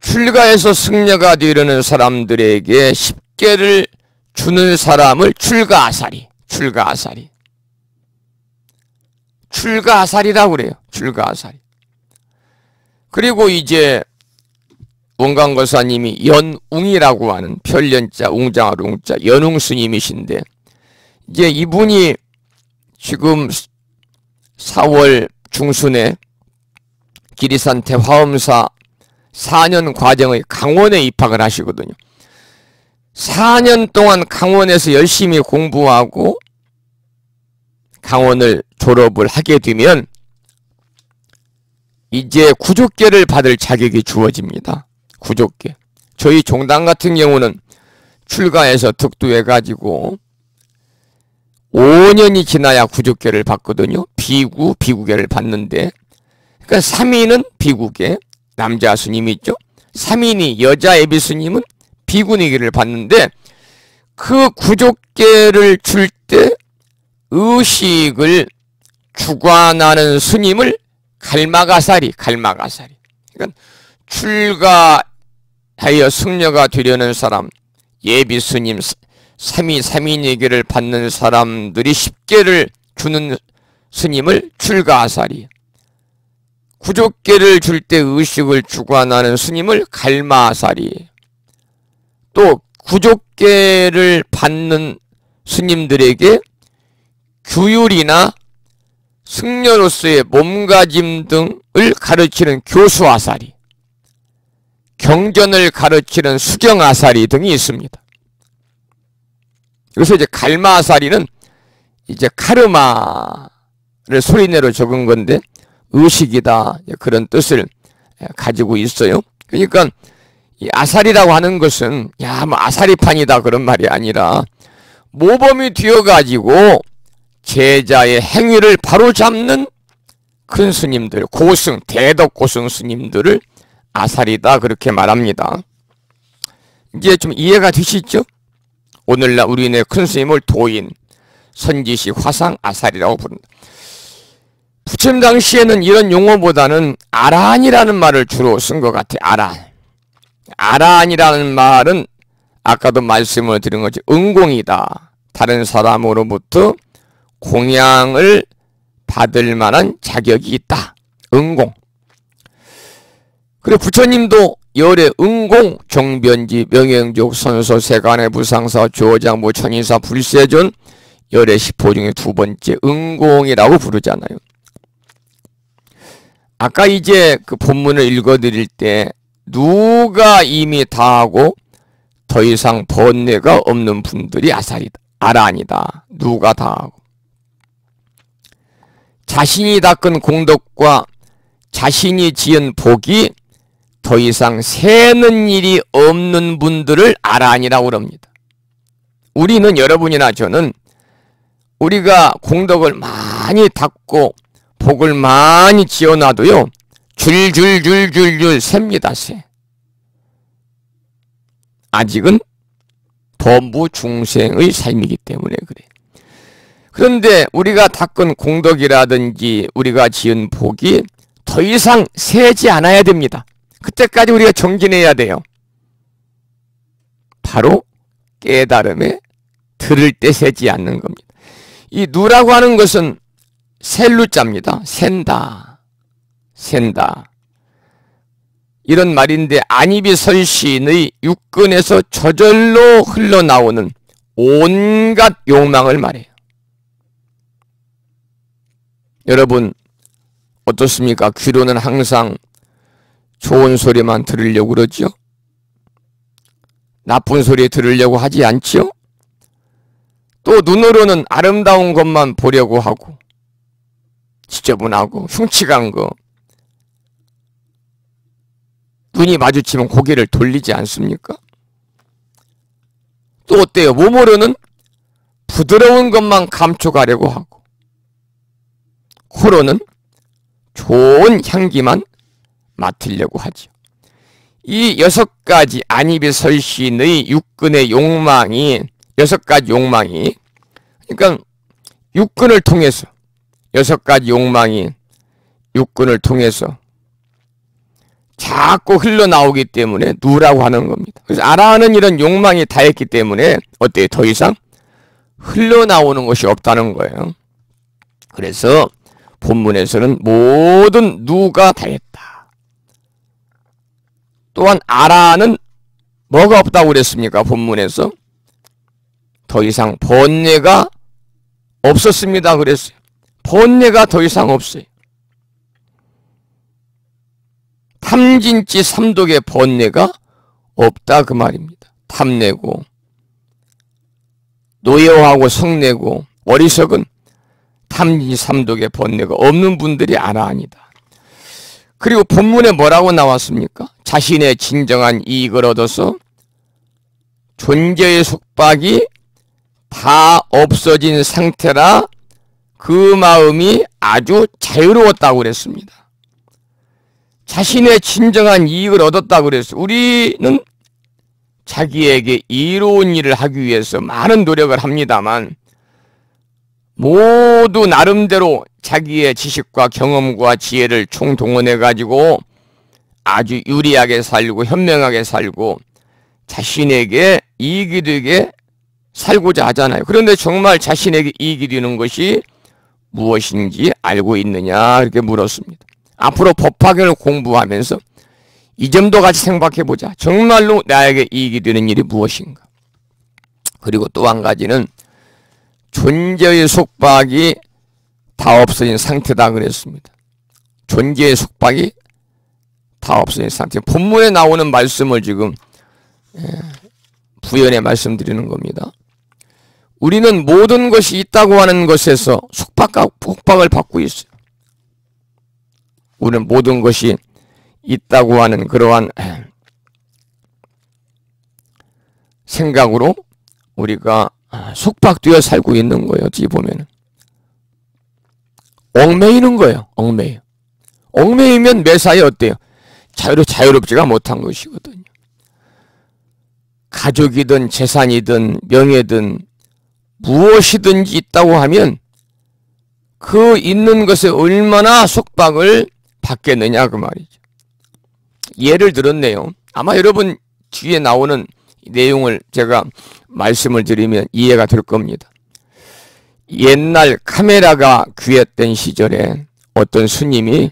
[SPEAKER 1] 출가해서 승려가 되려는 사람들에게 10계를 주는 사람을 출가아사리, 출가아사리. 출가아사리라고 그래요. 출가아사리. 그리고 이제 원광거사님이 연웅이라고 하는 편련자, 웅장할 웅자, 연웅 스님이신데 이제 이분이 지금 4월 중순에 지리산 대화엄사 4년 과정의 강원에 입학을 하시거든요. 4년 동안 강원에서 열심히 공부하고 강원을 졸업을 하게 되면 이제 구족계를 받을 자격이 주어집니다. 구족계. 저희 종당 같은 경우는 출가해서 득도해가지고 5년이 지나야 구족계를 받거든요. 비구계를 받는데, 그러니까 3인은 비구계, 남자 스님이 있죠. 3인이 여자 예비 스님은 비구니계를 받는데, 그 구족계를 줄 때 의식을 주관하는 스님을 갈마가사리. 그러니까 출가하여 승려가 되려는 사람, 예비 스님, 3인에게를 받는 사람들이 10계를 주는 스님을 출가아사리, 구족계를 줄 때 의식을 주관하는 스님을 갈마아사리, 또 구족계를 받는 스님들에게 규율이나 승려로서의 몸가짐 등을 가르치는 교수아사리, 경전을 가르치는 수경아사리 등이 있습니다. 그래서 이제 갈마아사리는 이제 카르마를 소리내로 적은 건데 의식이다, 그런 뜻을 가지고 있어요. 그러니까 이 아사리라고 하는 것은 뭐 아사리판이다 그런 말이 아니라 모범이 되어가지고 제자의 행위를 바로잡는 큰 스님들, 고승, 대덕고승 스님들을 아사리다 그렇게 말합니다. 이제 좀 이해가 되시죠? 오늘날 우리네 큰 스님을 도인, 선지식, 화상, 아사리라고 부른다. 부처님 당시에는 이런 용어보다는 아라한이라는 말을 주로 쓴 것 같아요. 아라한. 아라한이라는 말은 아까도 말씀을 드린 거지, 응공이다. 다른 사람으로부터 공양을 받을 만한 자격이 있다. 응공. 그리고 부처님도 열의 응공, 정변지, 명예응족, 선서, 세간의 부상사, 조장무, 천인사, 불세존, 열의 10호 중에 두 번째 응공이라고 부르잖아요. 아까 이제 그 본문을 읽어드릴 때 누가 이미 다 하고 더 이상 번뇌가 없는 분들이 아사리다, 아라한이다. 누가 다 하고 자신이 닦은 공덕과 자신이 지은 복이 더 이상 새는 일이 없는 분들을 아라한이라고 그럽니다. 우리는, 여러분이나 저는 우리가 공덕을 많이 닦고 복을 많이 지어놔도요, 줄줄줄줄줄 셉니다. 새. 아직은 범부 중생의 삶이기 때문에 그래. 그런데 우리가 닦은 공덕이라든지 우리가 지은 복이 더 이상 새지 않아야 됩니다. 그때까지 우리가 정진해야 돼요. 바로 깨달음에 들을 때 새지 않는 겁니다. 이 누라고 하는 것은 셀루자입니다. 샌다. 이런 말인데 안입이 설신의 육근에서 저절로 흘러나오는 온갖 욕망을 말해요. 여러분 어떻습니까? 귀로는 항상 좋은 소리만 들으려고 그러죠? 나쁜 소리 들으려고 하지 않지요? 또 눈으로는 아름다운 것만 보려고 하고 지저분하고 흉측한 거, 눈이 마주치면 고개를 돌리지 않습니까? 또 어때요? 몸으로는 부드러운 것만 감춰가려고 하고, 코로는 좋은 향기만 맡으려고 하죠. 이 6가지 안입이 설신의 육근의 욕망이, 6가지 욕망이, 그러니까 육근을 통해서, 6가지 욕망이 육근을 통해서 자꾸 흘러나오기 때문에 누라고 하는 겁니다. 그래서 아라는 이런 욕망이 다했기 때문에 어때요? 더 이상 흘러나오는 것이 없다는 거예요. 그래서 본문에서는 모든 누가 다했다. 또한 아라는 뭐가 없다고 그랬습니까? 본문에서 더 이상 번뇌가 없었습니다 그랬어요. 번뇌가 더 이상 없어요. 탐진치 삼독의 번뇌가 없다 그 말입니다. 탐내고 노여하고 성내고 어리석은 탐진치 삼독의 번뇌가 없는 분들이 아라한이다. 그리고 본문에 뭐라고 나왔습니까? 자신의 진정한 이익을 얻어서 존재의 속박이 다 없어진 상태라 그 마음이 아주 자유로웠다고 그랬습니다. 자신의 진정한 이익을 얻었다고 그랬어요. 우리는 자기에게 이로운 일을 하기 위해서 많은 노력을 합니다만 모두 나름대로 자기의 지식과 경험과 지혜를 총동원해 가지고 아주 유리하게 살고 현명하게 살고 자신에게 이익이 되게 살고자 하잖아요. 그런데 정말 자신에게 이익이 되는 것이 무엇인지 알고 있느냐 이렇게 물었습니다. 앞으로 법화경을 공부하면서 이 점도 같이 생각해보자. 정말로 나에게 이익이 되는 일이 무엇인가. 그리고 또 한 가지는 존재의 속박이 다 없어진 상태다 그랬습니다. 존재의 속박이 다 없어진 상태. 본문에 나오는 말씀을 지금 부연해 말씀드리는 겁니다. 우리는 모든 것이 있다고 하는 것에서 속박을 받고 있어요. 우리는 모든 것이 있다고 하는 그러한 생각으로 우리가 속박되어 살고 있는 거예요. 어찌 보면은 얽매이는 거예요. 얽매이면 매사에 어때요? 자유롭지가 못한 것이거든요. 가족이든 재산이든 명예든 무엇이든지 있다고 하면 그 있는 것에 얼마나 속박을 받겠느냐 그 말이죠. 예를 들었네요. 아마 여러분 뒤에 나오는 내용을 제가 말씀을 드리면 이해가 될 겁니다. 옛날 카메라가 귀했던 시절에 어떤 스님이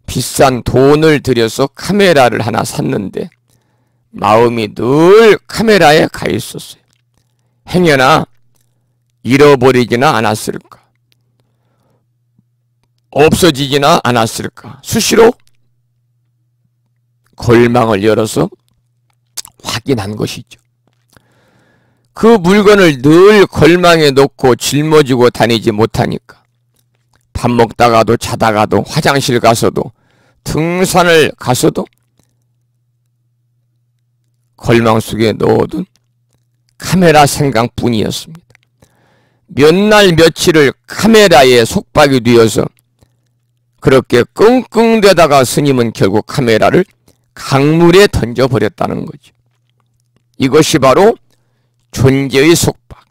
[SPEAKER 1] 비싼 돈을 들여서 카메라를 하나 샀는데 마음이 늘 카메라에 가 있었어요. 행여나 잃어버리지나 않았을까? 없어지지나 않았을까? 수시로 걸망을 열어서 확인한 것이죠. 그 물건을 늘 걸망에 놓고 짊어지고 다니지 못하니까 밥 먹다가도 자다가도 화장실 가서도 등산을 가서도 걸망 속에 넣어둔 카메라 생각뿐이었습니다. 몇 날 며칠을 카메라에 속박이 되어서 그렇게 끙끙대다가 스님은 결국 카메라를 강물에 던져버렸다는 거죠. 이것이 바로 존재의 속박,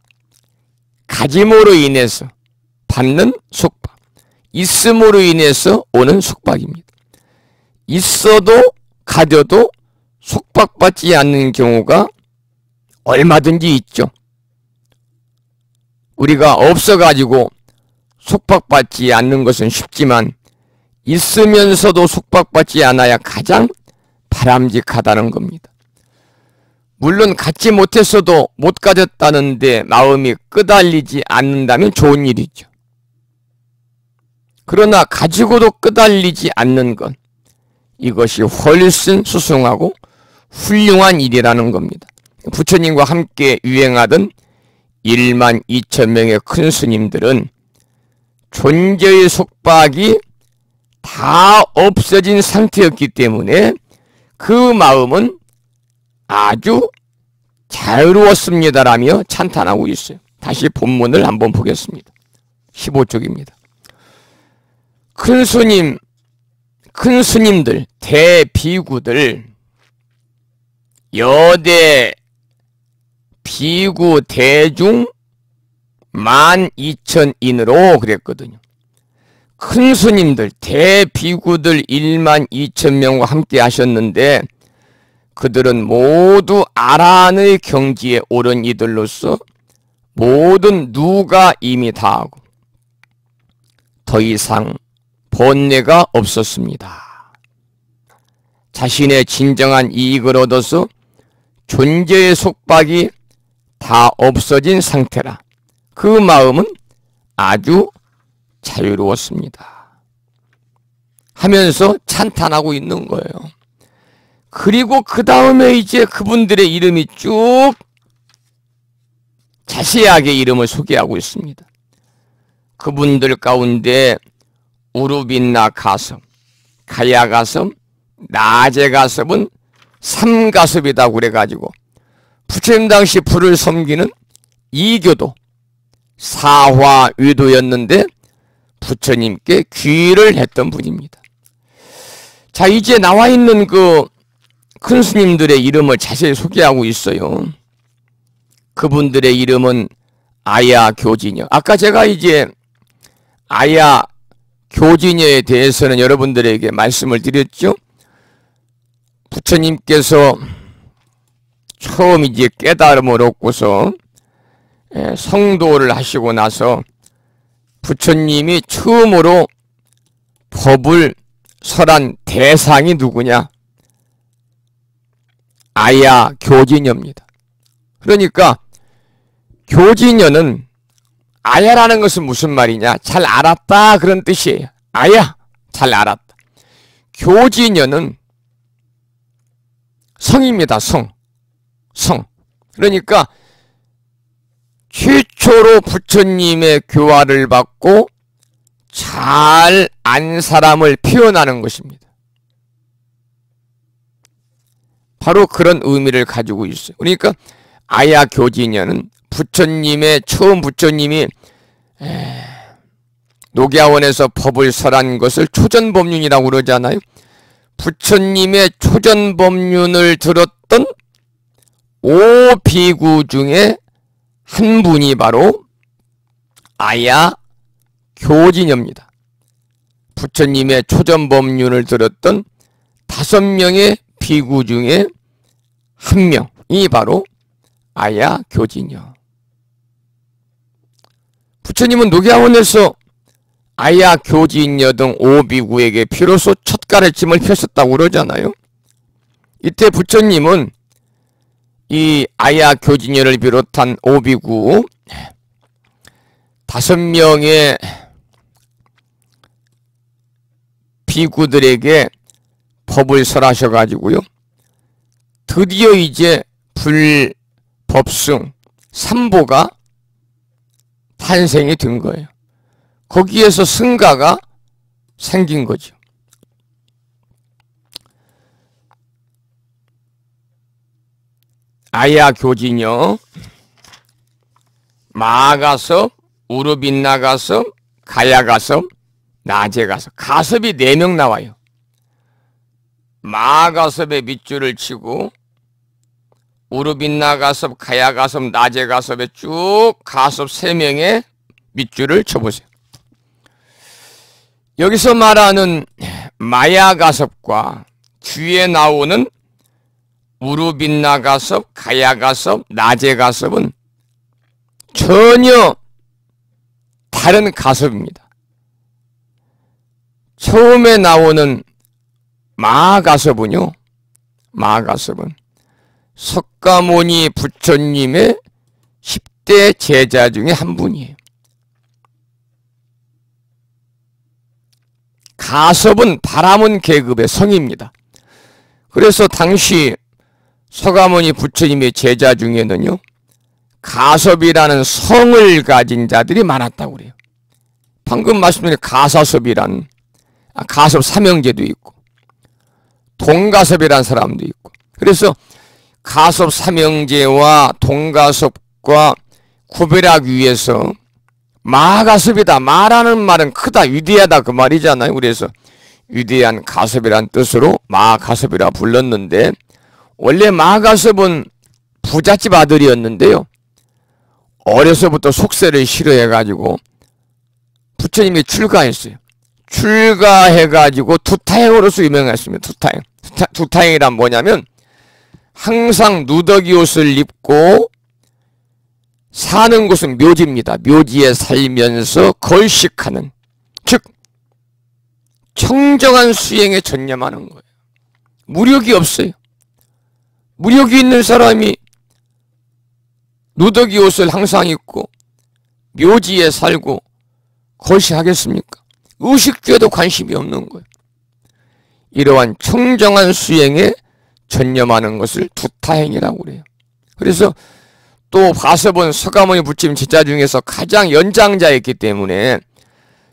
[SPEAKER 1] 가짐으로 인해서 받는 속박, 있음으로 인해서 오는 속박입니다. 있어도 가져도 속박받지 않는 경우가 얼마든지 있죠. 우리가 없어가지고 속박받지 않는 것은 쉽지만 있으면서도 속박받지 않아야 가장 바람직하다는 겁니다. 물론 갖지 못했어도 못 가졌다는데 마음이 끄달리지 않는다면 좋은 일이죠. 그러나 가지고도 끄달리지 않는 것, 이것이 훨씬 수승하고 훌륭한 일이라는 겁니다. 부처님과 함께 유행하던 1만 2천 명의 큰 스님들은 존재의 속박이 다 없어진 상태였기 때문에 그 마음은 아주 자유로웠습니다라며 찬탄하고 있어요. 다시 본문을 한번 보겠습니다. 15쪽입니다. 큰 스님들, 대비구들, 여대 비구 대중 12,000인으로 그랬거든요. 큰 스님들, 대비구들 12,000명과 함께 하셨는데 그들은 모두 아란의 경지에 오른 이들로서 모든 누가 이미 다 하고 더 이상 번뇌가 없었습니다. 자신의 진정한 이익을 얻어서 존재의 속박이 다 없어진 상태라 그 마음은 아주 자유로웠습니다 하면서 찬탄하고 있는 거예요. 그리고 그 다음에 이제 그분들의 이름이 쭉 자세하게 이름을 소개하고 있습니다. 그분들 가운데 우루빈나 가섭, 가야 가섭, 나제 가섭은 삼가섭이다 그래가지고 부처님 당시 불을 섬기는 이교도 사화위도였는데 부처님께 귀의를 했던 분입니다. 자, 이제 나와 있는 그 큰 스님들의 이름을 자세히 소개하고 있어요. 그분들의 이름은 아야 교진여. 아까 제가 이제 아야 교진여에 대해서는 여러분들에게 말씀을 드렸죠. 부처님께서 처음 이제 깨달음을 얻고서 성도를 하시고 나서 부처님이 처음으로 법을 설한 대상이 누구냐? 아야 교진여입니다. 그러니까 교진여는 아야라는 것은 무슨 말이냐? 잘 알았다 그런 뜻이에요. 아야, 잘 알았다. 교진여는 성입니다. 성. 그러니까 최초로 부처님의 교화를 받고 잘 안 사람을 표현하는 것입니다. 바로 그런 의미를 가지고 있어요. 그러니까 아야 교진여는 부처님의 처음 부처님이 녹야원에서 법을 설한 것을 초전법륜이라고 그러잖아요. 부처님의 초전법륜을 들었던 5비구 중에 한 분이 바로 아야 교진여입니다. 부처님의 초전법륜을 들었던 5명의 비구 중에 한 명이 바로 아야 교진여. 부처님은 녹야원에서 아야 교진여 등 5비구에게 비로소 첫 가르침을 펴셨다고 그러잖아요. 이때 부처님은 이 아야 교진여를 비롯한 5비구 5명의 비구들에게 법을 설하셔가지고요. 드디어 이제 불법승 3보가 탄생이 된 거예요. 거기에서 승가가 생긴 거죠. 아야 교진여, 마가섭, 우르빈나가섭, 가야가섭, 나제가섭. 가섭이 4명 나와요. 마가섭에 밑줄을 치고 우르빈나가섭, 가야가섭, 나제가섭에 쭉 가섭 3명의 밑줄을 쳐보세요. 여기서 말하는 마야가섭과 뒤에 나오는 우르빈나가섭, 가야가섭, 나제가섭은 전혀 다른 가섭입니다. 처음에 나오는 마가섭은요, 마가섭은 석가모니 부처님의 10대 제자 중에 한 분이에요. 가섭은 바라문 계급의 성입니다. 그래서 당시 석가모니 부처님의 제자 중에는요, 가섭이라는 성을 가진 자들이 많았다고 그래요. 방금 말씀드린 가사섭이란, 가섭 삼형제도 있고 동가섭이란 사람도 있고, 그래서 가섭 삼형제와 동가섭과 구별하기 위해서 마가섭이다, 마라는 말은 크다, 위대하다 그 말이잖아요. 그래서 위대한 가섭이란 뜻으로 마가섭이라 불렀는데, 원래 마가섭은 부잣집 아들이었는데요, 어려서부터 속세를 싫어해가지고 부처님이 출가했어요. 출가해가지고 두타행으로서 유명했습니다. 두타행. 두타행이란 뭐냐면 항상 누더기 옷을 입고 사는 곳은 묘지입니다. 묘지에 살면서 걸식하는, 즉 청정한 수행에 전념하는 거예요. 무력이 없어요. 무력이 있는 사람이 누더기 옷을 항상 입고 묘지에 살고 걸식하겠습니까? 의식주에도 관심이 없는 거예요. 이러한 청정한 수행에 전념하는 것을 두타행이라고 그래요. 그래서 또 가섭은 서가모니 부처님 제자 중에서 가장 연장자였기 때문에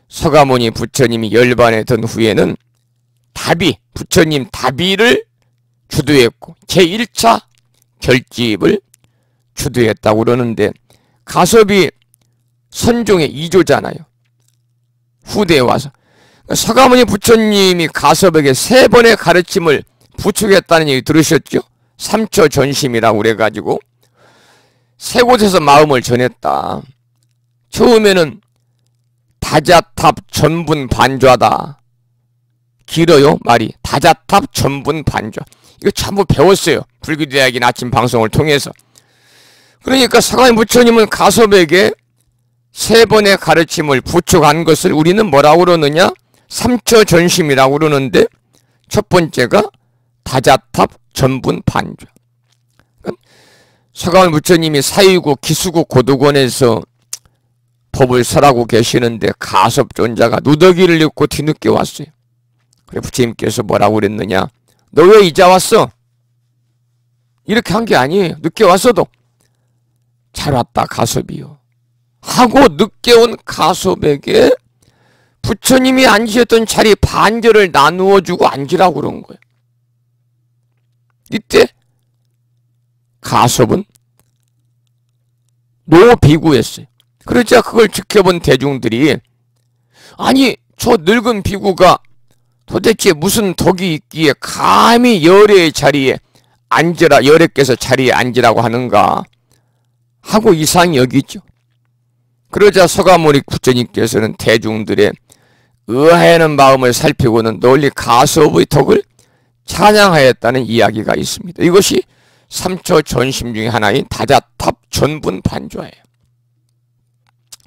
[SPEAKER 1] 서가모니 부처님이 열반에 든 후에는 다비, 부처님 다비를 주도했고 제1차 결집을 주도했다고 그러는데, 가섭이 선종의 2조잖아요. 후대에 와서. 서가모니 부처님이 가섭에게 3번의 가르침을 부축했다는 얘기 들으셨죠? 삼처 전심이라고 그래가지고 3곳에서 마음을 전했다. 처음에는 다자탑 전분 반좌다. 길어요 말이. 다자탑 전분 반좌. 이거 전부 배웠어요. 불교대학인 아침 방송을 통해서. 그러니까 서가모니 부처님은 가섭에게 3번의 가르침을 부축한 것을 우리는 뭐라고 그러느냐? 삼처 전심이라고 그러는데, 첫 번째가 다자탑 전분 반좌. 서가모니 부처님이 사유국 기수국 고도권에서 법을 설하고 계시는데 가섭존자가 누더기를 입고 뒤늦게 왔어요. 그래 부처님께서 뭐라고 그랬느냐? 너 왜 이제 왔어? 이렇게 한 게 아니에요. 늦게 왔어도 잘 왔다 가섭이요 하고 늦게 온 가섭에게 부처님이 앉으셨던 자리 반절을 나누어 주고 앉으라고 그런 거예요. 이때 가섭은 노비구였어요. 그러자 그걸 지켜본 대중들이, 아니 저 늙은 비구가 도대체 무슨 덕이 있기에 감히 열애의 자리에 앉으라, 열애께서 자리에 앉으라고 하는가 하고 이상히 여기죠. 그러자 서가모니 부처님께서는 대중들의 의아해하는 마음을 살피고는 널리 가섭의 덕을 찬양하였다는 이야기가 있습니다. 이것이 삼처 전심 중에 하나인 다자탑 전분 반좌예요.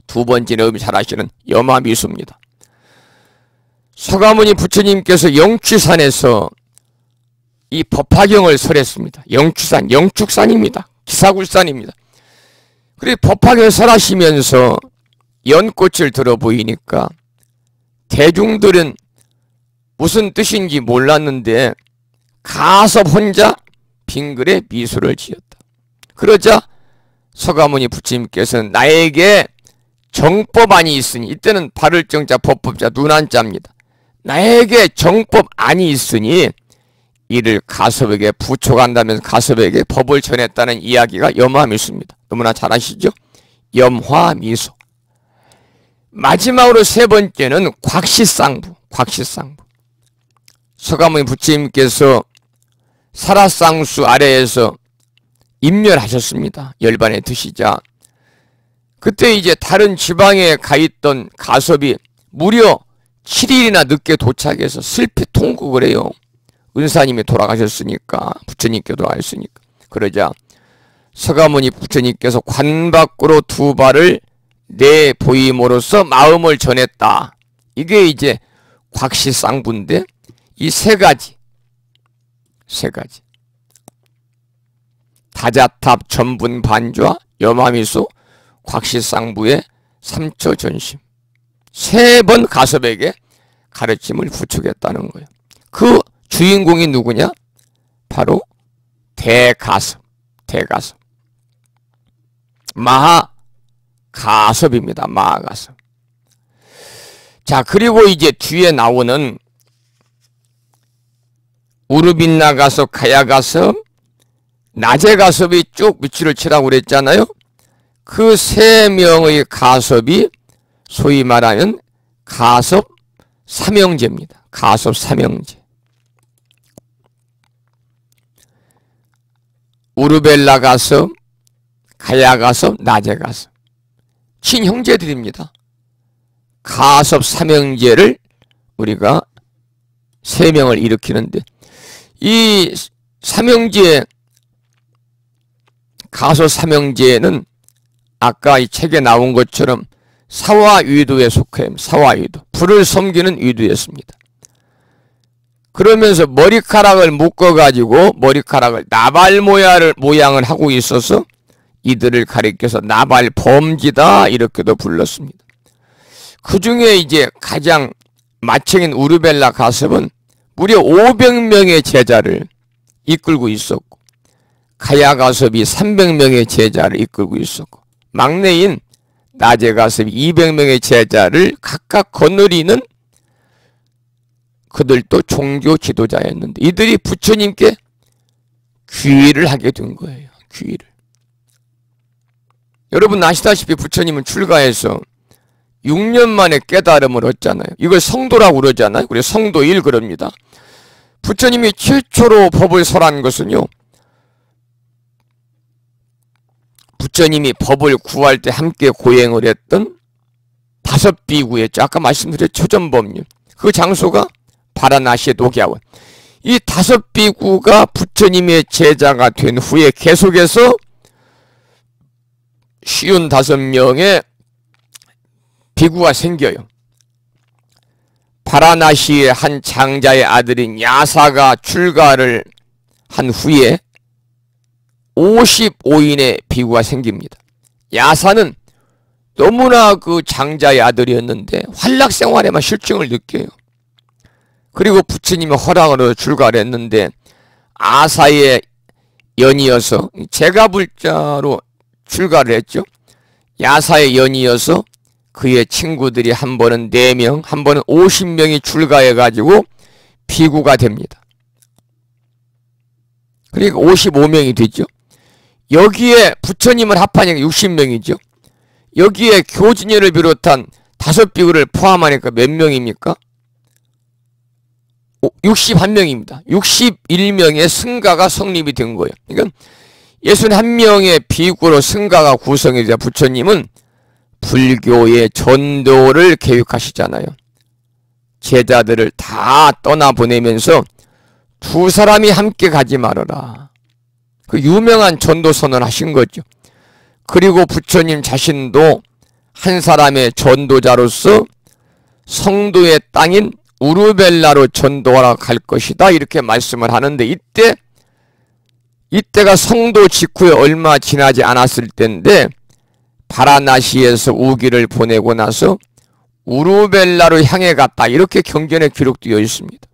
[SPEAKER 1] 두 번째는 여러분이 잘 아시는 염화미수입니다. 서가모니 부처님께서 영취산에서 이 법화경을 설했습니다. 영취산, 영축산입니다. 기사굴산입니다. 그리고 법화경을 설하시면서 연꽃을 들어 보이니까 대중들은 무슨 뜻인지 몰랐는데 가섭 혼자 빙글에 미소를 지었다. 그러자 서가모니 부처님께서는 나에게 정법안이 있으니, 이때는 발을 정자 법법자 눈한자입니다. 나에게 정법안이 있으니 이를 가섭에게 부촉한다면서 가섭에게 법을 전했다는 이야기가 염화미수입니다. 너무나 잘 아시죠? 염화미수. 마지막으로 세 번째는 곽시상부. 곽시상부. 서가모니 부처님께서 사라상수 아래에서 임멸하셨습니다. 열반에 드시자. 그때 이제 다른 지방에 가 있던 가섭이 무려 7일이나 늦게 도착해서 슬피 통곡을 해요. 은사님이 돌아가셨으니까, 부처님께 돌아가셨으니까. 그러자 서가모니 부처님께서 관 밖으로 2발을 내보임으로써 마음을 전했다. 이게 이제 곽시상부인데, 이 세 가지 다자탑 전분 반좌, 염화미수, 곽시상부의 삼처 전심, 3번 가섭에게 가르침을 부축했다는 거예요. 그 주인공이 누구냐? 바로 대가섭, 마하가섭입니다. 마하가섭. 자, 그리고 이제 뒤에 나오는 우르빈나 가섭, 가야 가섭, 나제 가섭이 쭉 밑줄을 치라고 그랬잖아요. 그 세 명의 가섭이 소위 말하는 가섭 삼형제입니다. 가섭 삼형제. 우르벨라 가섭, 가야 가섭, 나제 가섭. 친형제들입니다. 가섭 삼형제를 우리가 세 명을 일으키는데, 이 삼형제, 가섭 삼형제는 아까 이 책에 나온 것처럼 사와위도에 속해요. 사와위도. 불을 섬기는 위도였습니다. 그러면서 머리카락을 묶어가지고 머리카락을 나발 모양을 하고 있어서 이들을 가리켜서 나발 범지다 이렇게도 불렀습니다. 그 중에 이제 가장 맏형인 우르벨라 가섭은 무려 500명의 제자를 이끌고 있었고, 가야 가섭이 300명의 제자를 이끌고 있었고, 막내인 나제 가섭이 200명의 제자를 각각 거느리는 그들도 종교 지도자였는데, 이들이 부처님께 귀의를 하게 된 거예요. 귀의를. 여러분 아시다시피 부처님은 출가해서 6년 만에 깨달음을 얻잖아요. 이걸 성도라고 그러잖아요. 그래서 성도일 그럽니다. 부처님이 최초로 법을 설한 것은요, 부처님이 법을 구할 때 함께 고행을 했던 5비구였죠. 아까 말씀드렸죠. 초전법륜. 그 장소가 바라나시의 녹야원. 이 5비구가 부처님의 제자가 된 후에 계속해서 55명의 비구가 생겨요. 바라나시의 한 장자의 아들인 야사가 출가를 한 후에 55인의 비구가 생깁니다. 야사는 너무나 그 장자의 아들이었는데 환락생활에만 실증을 느껴요. 그리고 부처님의 허락으로 출가를 했는데 아사의 연이어서 제가불자로 출가를 했죠. 야사의 연이어서 그의 친구들이 한 번은 4명, 한 번은 50명이 출가해가지고 비구가 됩니다. 그러니까 55명이 되죠. 여기에 부처님을 합하니까 60명이죠. 여기에 교진여를 비롯한 5비구를 포함하니까 몇 명입니까? 61명입니다. 61명의 승가가 성립이 된 거예요. 그러니까 61명의 비구로 승가가 구성이 되자 부처님은 불교의 전도를 계획하시잖아요. 제자들을 다 떠나보내면서 2사람이 함께 가지 말아라. 그 유명한 전도 선언을 하신 거죠. 그리고 부처님 자신도 한 사람의 전도자로서 성도의 땅인 우르벨라로 전도하러 갈 것이다 이렇게 말씀을 하는데, 이때가 성도 직후에 얼마 지나지 않았을 때인데 바라나시에서 우기를 보내고 나서 우르벨라로 향해 갔다 이렇게 경전에 기록되어 있습니다.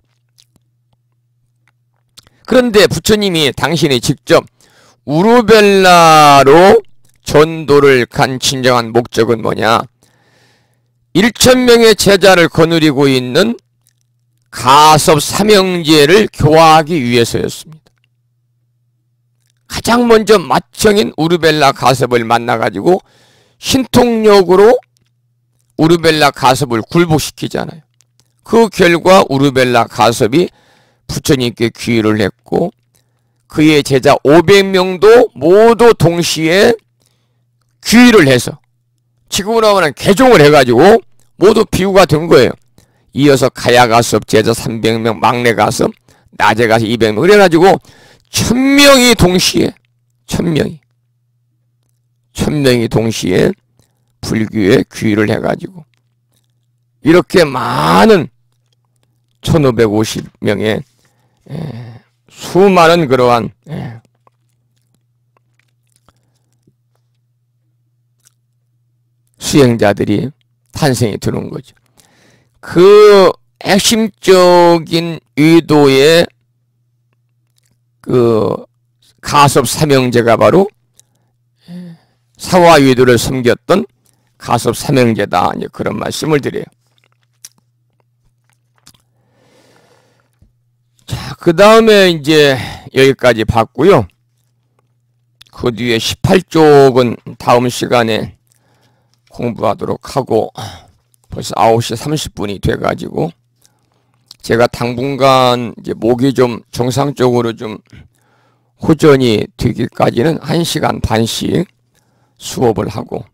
[SPEAKER 1] 그런데 부처님이 당신이 직접 우르벨라로 전도를 간 진정한 목적은 뭐냐? 1000명의 제자를 거느리고 있는 가섭 삼형제를 교화하기 위해서였습니다. 가장 먼저 맏형인 우르벨라 가섭을 만나가지고 신통력으로 우르벨라 가섭을 굴복시키잖아요. 그 결과 우르벨라 가섭이 부처님께 귀의를 했고 그의 제자 500명도 모두 동시에 귀의를 해서 지금으로 하면 개종을 해가지고 모두 비구가 된 거예요. 이어서 가야 가섭 제자 300명, 막내 가섭, 나제 가섭 200명 그래가지고 1000명이 동시에 1000명이 동시에 불교에 귀의를 해가지고 이렇게 많은 1550명의 수많은 그러한 수행자들이 탄생이 되는 거죠. 그 핵심적인 의도의 그 가섭 삼형제가 바로 사화위도를 섬겼던 가섭 삼형제다. 이제 그런 말씀을 드려요. 그 다음에 이제 여기까지 봤고요. 그 뒤에 18쪽은 다음 시간에 공부하도록 하고, 벌써 9시 30분이 돼가지고, 제가 당분간 이제 목이 좀 정상적으로 좀 호전이 되기까지는 1시간 반씩 수업을 하고,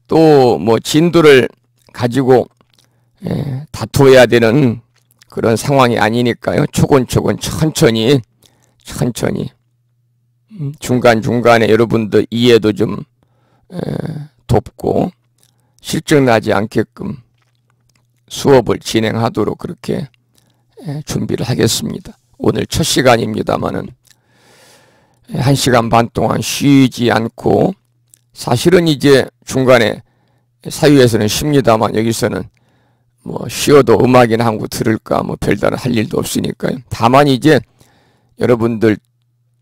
[SPEAKER 1] 또 뭐 진도를 가지고 다투어야 되는 그런 상황이 아니니까요. 초곤초곤 천천히 중간중간에 여러분들 이해도 좀 돕고 실증나지 않게끔 수업을 진행하도록 그렇게 준비를 하겠습니다. 오늘 첫 시간입니다마는 1시간 반 동안 쉬지 않고, 사실은 이제 중간에 사유에서는 쉽니다만 여기서는 뭐 쉬어도 음악이나 한 곡 들을까 뭐 별다른 할 일도 없으니까요. 다만 이제 여러분들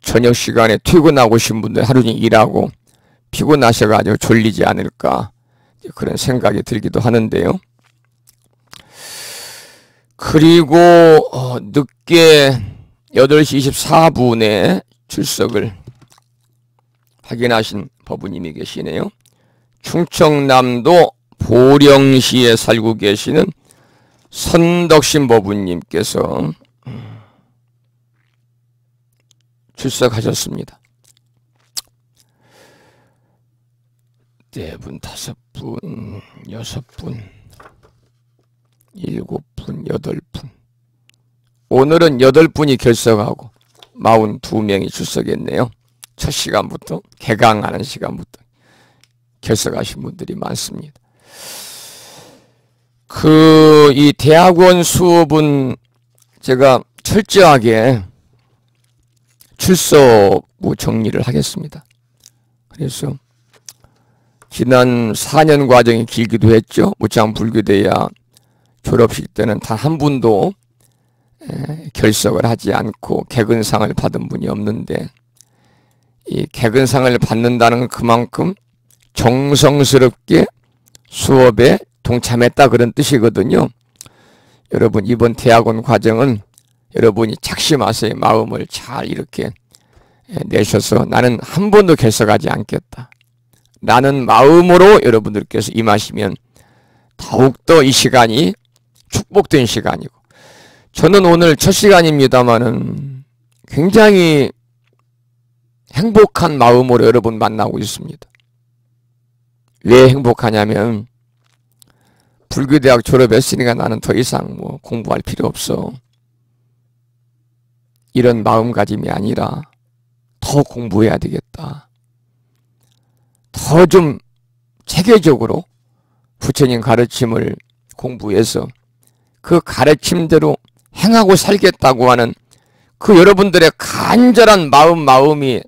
[SPEAKER 1] 저녁 시간에 퇴근하고 오신 분들 하루 종일 일하고 피곤하셔가지고 졸리지 않을까 그런 생각이 들기도 하는데요. 그리고 늦게 8시 24분에 출석을 확인하신 법부님이 계시네요. 충청남도 보령시에 살고 계시는 선덕신 법부님께서 출석하셨습니다. 4분, 5분, 6분, 7분, 8분. 오늘은 8분이 결석하고 42명이 출석했네요. 첫 시간부터, 개강하는 시간부터 결석하신 분들이 많습니다. 이 대학원 수업은 제가 철저하게 출석부 정리를 하겠습니다. 그래서 지난 4년 과정이 길기도 했죠. 무창불교대야 졸업식 때는 단 한 분도 결석을 하지 않고 개근상을 받은 분이 없는데, 이 개근상을 받는다는 그만큼 정성스럽게 수업에 동참했다 그런 뜻이거든요. 여러분 이번 대학원 과정은 여러분이 작심하세요. 마음을 잘 이렇게 내셔서 나는 한 번도 결석하지 않겠다 라는 마음으로 여러분들께서 임하시면 더욱더 이 시간이 축복된 시간이고, 저는 오늘 첫 시간입니다마는 굉장히 행복한 마음으로 여러분 만나고 있습니다. 왜 행복하냐면 불교대학 졸업했으니까 나는 더 이상 뭐 공부할 필요 없어, 이런 마음가짐이 아니라 더 공부해야 되겠다, 더 좀 체계적으로 부처님 가르침을 공부해서 그 가르침대로 행하고 살겠다고 하는 그 여러분들의 간절한 마음이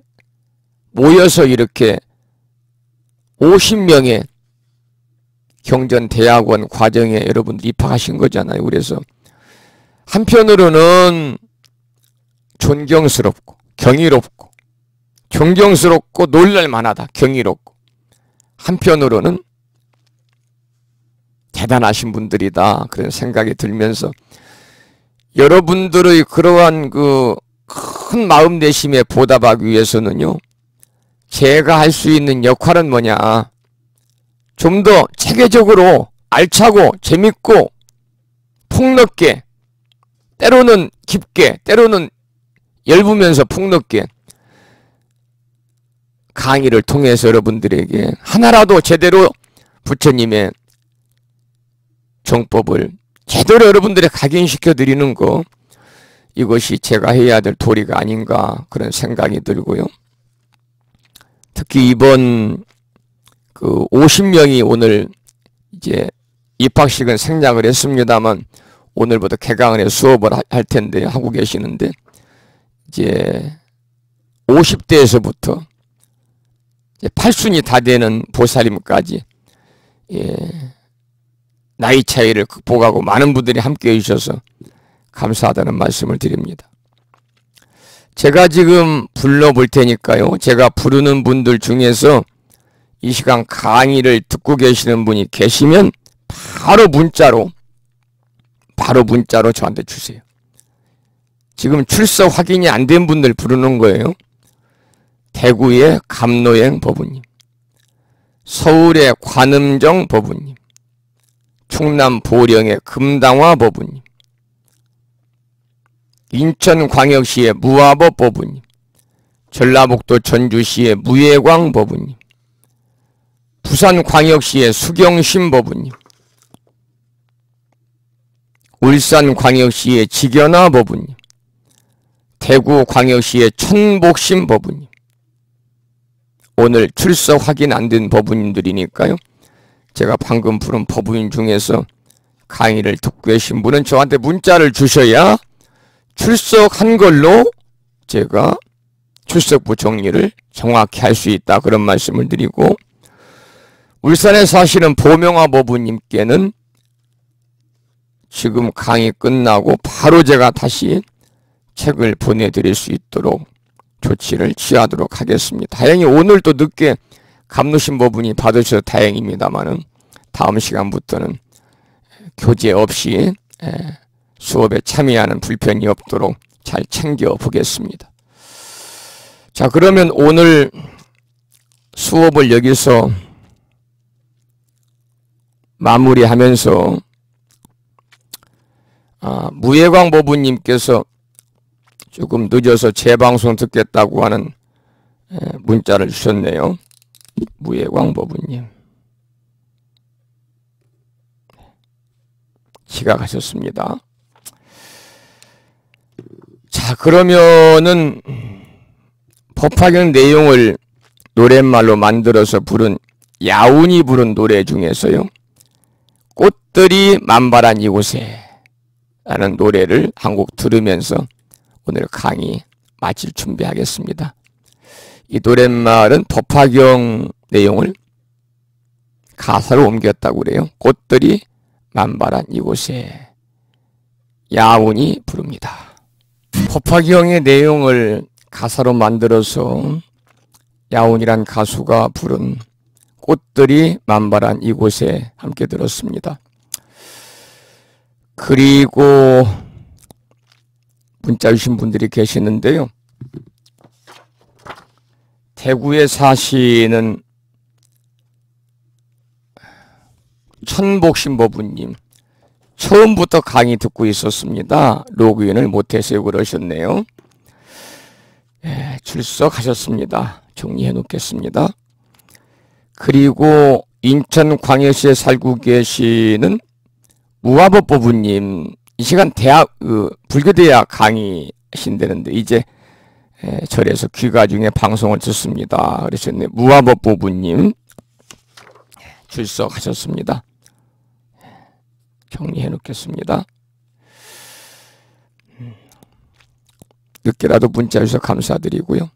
[SPEAKER 1] 모여서 이렇게 50명의 경전대학원 과정에 여러분들 입학하신 거잖아요. 그래서 한편으로는 존경스럽고 경이롭고 존경스럽고 놀랄만하다, 경이롭고, 한편으로는 대단하신 분들이다 그런 생각이 들면서 여러분들의 그러한 그 큰 마음 내심에 보답하기 위해서는요, 제가 할 수 있는 역할은 뭐냐, 좀 더 체계적으로 알차고 재밌고 폭넓게, 때로는 깊게, 때로는 엷으면서 폭넓게 강의를 통해서 여러분들에게 하나라도 제대로 부처님의 정법을 제대로 여러분들에 각인시켜 드리는 거, 이것이 제가 해야 될 도리가 아닌가 그런 생각이 들고요. 특히 이번 그 50명이 오늘 이제 입학식은 생략을 했습니다만 오늘부터 개강을 해 수업을 할 텐데 하고 계시는데, 이제 50대에서부터 이제 8순이 다 되는 보살님까지 나이 차이를 극복하고 많은 분들이 함께 해주셔서 감사하다는 말씀을 드립니다. 제가 지금 불러볼 테니까요, 제가 부르는 분들 중에서 이 시간 강의를 듣고 계시는 분이 계시면 바로 문자로 저한테 주세요. 지금 출석 확인이 안 된 분들 부르는 거예요. 대구의 감노행 법우님, 서울의 관음정 법우님, 충남 보령의 금당화 법우님, 인천광역시의 무화법 법우님, 전라북도 전주시의 무예광 법우님, 부산광역시의 수경심 법우님, 울산광역시의 지견화 법우님, 대구광역시의 천복심 법우님, 오늘 출석 확인 안 된 법우님들이니까요. 제가 방금 부른 법우님 중에서 강의를 듣고 계신 분은 저한테 문자를 주셔야 출석한 걸로 제가 출석부 정리를 정확히 할 수 있다, 그런 말씀을 드리고, 울산에 사시는 보명아 법우님께는 지금 강의 끝나고 바로 제가 다시 책을 보내드릴 수 있도록 조치를 취하도록 하겠습니다. 다행히 오늘 또 늦게 감노신 법운이 받으셔서 다행입니다만은 다음 시간부터는 교재 없이 수업에 참여하는 불편이 없도록 잘 챙겨 보겠습니다. 자, 그러면 오늘 수업을 여기서 마무리하면서 무예광 법우님께서 조금 늦어서 재방송 듣겠다고 하는 문자를 주셨네요. 무예광 법우님 지각하셨습니다. 자, 그러면은 법화경 내용을 노랫말로 만들어서 부른 야운이 부른 노래 중에서요, 꽃들이 만발한 이곳에 라는 노래를 한 곡 들으면서 오늘 강의 마칠 준비하겠습니다. 이 노랫말은 법화경 내용을 가사로 옮겼다고 그래요. 꽃들이 만발한 이곳에, 야운이 부릅니다. 법화경의 내용을 가사로 만들어서 야운이란 가수가 부른 꽃들이 만발한 이곳에 함께 들었습니다. 그리고 문자 주신 분들이 계시는데요. 대구에 사시는 천복신 법우님, 처음부터 강의 듣고 있었습니다. 로그인을 못해서 그러셨네요. 출석하셨습니다. 정리해 놓겠습니다. 그리고 인천광역시에 살고 계시는 무화법 법우님, 이 시간 불교대학 강의 하신다는데 이제 절에서 귀가 중에 방송을 듣습니다. 그러셨네. 무화법 법우님 출석하셨습니다. 정리해 놓겠습니다. 늦게라도 문자 주셔서 감사드리고요.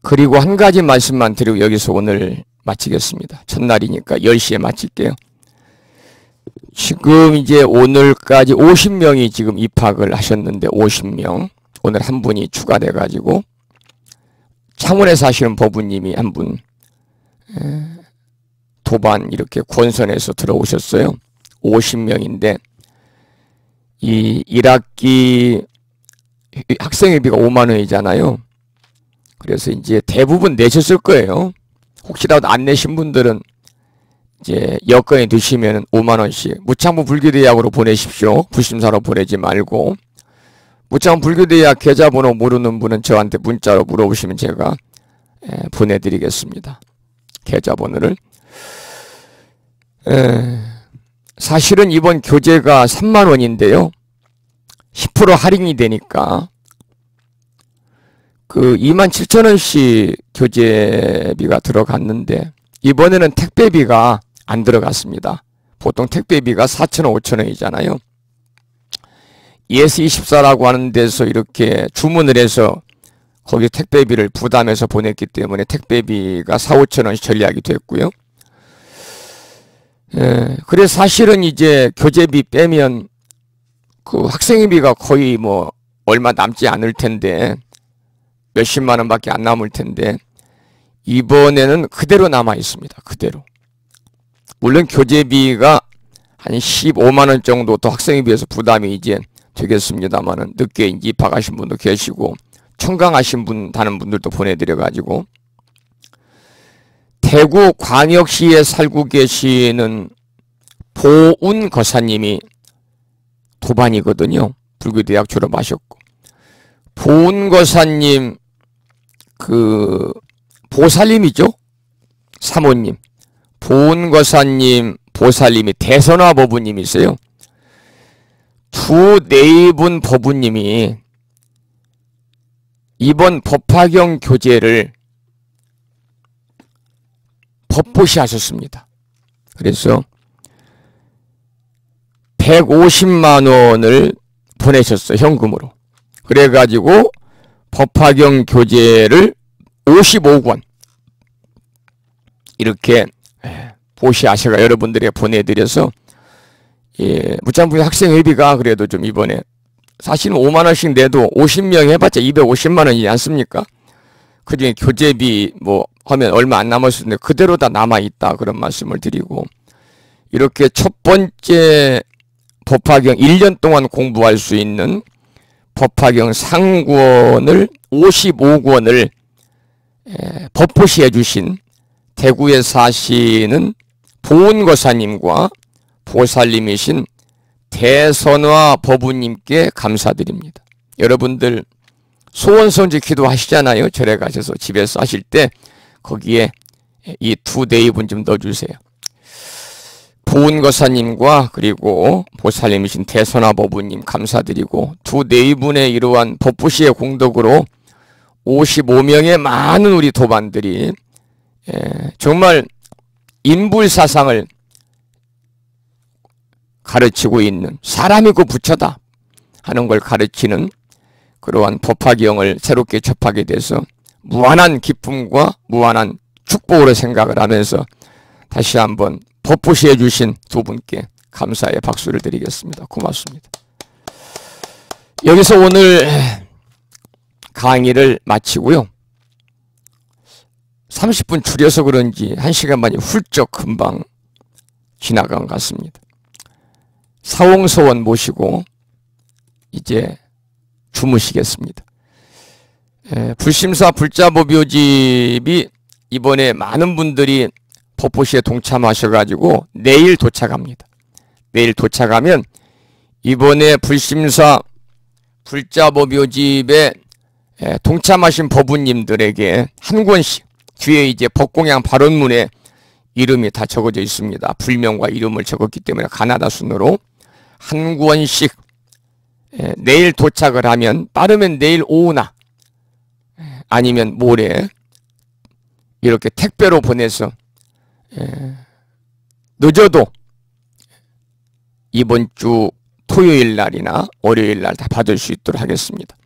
[SPEAKER 1] 그리고 한 가지 말씀만 드리고 여기서 오늘 마치겠습니다. 첫날이니까 10시에 마칠게요. 지금 이제 오늘까지 50명이 지금 입학을 하셨는데 50명. 오늘 한 분이 추가돼 가지고 창원에 사시는 법우님이 한 분 도반 이렇게 권선에서 들어오셨어요. 50명인데 이 1학기 학생회비가 5만 원이잖아요. 그래서 이제 대부분 내셨을 거예요. 혹시라도 안 내신 분들은 이제 여건이 드시면 5만 원씩 무창부 불교대학으로 보내십시오. 부심사로 보내지 말고. 무창부 불교대학 계좌번호 모르는 분은 저한테 문자로 물어보시면 제가 보내드리겠습니다. 계좌번호를. 사실은 이번 교재가 3만 원인데요. 10% 할인이 되니까 그 27,000원씩 교재비가 들어갔는데 이번에는 택배비가 안 들어갔습니다. 보통 택배비가 4,000원, 5,000원이잖아요. ES24라고 하는 데서 이렇게 주문을 해서 거기 택배비를 부담해서 보냈기 때문에 택배비가 4,000~5,000원씩 전략이 됐고요. 그래서 사실은 이제 교재비 빼면 그 학생회비가 거의 뭐 얼마 남지 않을 텐데 몇십만 원밖에 안 남을 텐데 이번에는 그대로 남아 있습니다. 그대로. 물론 교재비가 한 15만 원 정도 더 학생회비에서 부담이 이제 되겠습니다만은 늦게 이제 입학하신 분도 계시고 청강하신 다는 분들도 보내드려가지고 대구 광역시에 살고 계시는 보운 거사님이 도반이거든요. 불교대학 졸업하셨고 보운 거사님 그 보살님이죠. 사모님 보은 거사님 보살님이 대선화 법부님이세요. 두 네 분 법부님이 이번 법화경 교재를 법보시 하셨습니다. 그래서 150만 원을 보내셨어요. 현금으로. 그래가지고 법화경 교재를 55권 이렇게 보시아셔가 여러분들에게 보내드려서 무참부의 학생회비가 그래도 좀 이번에 사실은 5만 원씩 내도 50명 해봤자 250만 원이지 않습니까? 그중에 교재비 뭐 하면 얼마 안 남았을 텐데 그대로 다 남아있다 그런 말씀을 드리고 이렇게 첫 번째 법화경 1년 동안 공부할 수 있는 법화경 상권을 55권을 법보시해 주신 대구에 사시는 보은거사님과 보살님이신 대선화 법부님께 감사드립니다. 여러분들 소원성지 기도하시잖아요. 절에 가셔서 집에서 하실 때 거기에 이 두 네이분 좀 넣어주세요. 보은거사님과 그리고 보살님이신 대선화 법부님 감사드리고 두 네이분의 이러한 법보시의 공덕으로 55명의 많은 우리 도반들이 정말 인불사상을 가르치고 있는 사람이고 부처다 하는 걸 가르치는 그러한 법화경을 새롭게 접하게 돼서 무한한 기쁨과 무한한 축복으로 생각을 하면서 다시 한번 법보시해 주신 두 분께 감사의 박수를 드리겠습니다. 고맙습니다. 여기서 오늘 강의를 마치고요. 30분 줄여서 그런지 1시간만이 훌쩍 금방 지나간 것 같습니다. 사홍서원 모시고 이제 주무시겠습니다. 불심사 불자법요집이 이번에 많은 분들이 법보시에 동참하셔가지고 내일 도착합니다. 내일 도착하면 이번에 불심사 불자법요집에 동참하신 법부님들에게 한 권씩 뒤에 이제 법공양 발언문에 이름이 다 적어져 있습니다. 불명과 이름을 적었기 때문에 가나다 순으로 한 권씩 내일 도착을 하면 빠르면 내일 오후나 아니면 모레 이렇게 택배로 보내서 늦어도 이번 주 토요일 날이나 월요일 날 다 받을 수 있도록 하겠습니다.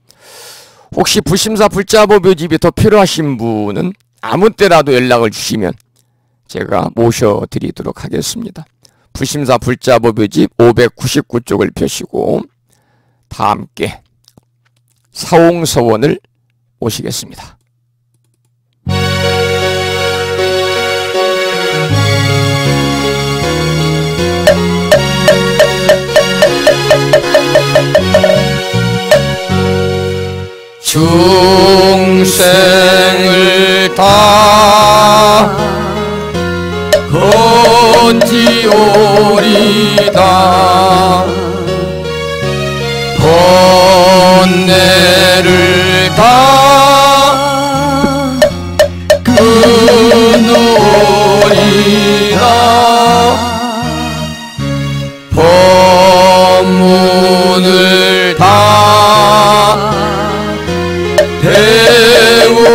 [SPEAKER 1] 혹시 불심사 불자법요집이 더 필요하신 분은 아무 때라도 연락을 주시면 제가 모셔드리도록 하겠습니다. 불심사 불자법요집 599쪽을 펴시고 다 함께 사홍서원을 모시겠습니다. 중생을 다 건지오리다 번뇌를 다 끊으리다 법문을 다 배우리다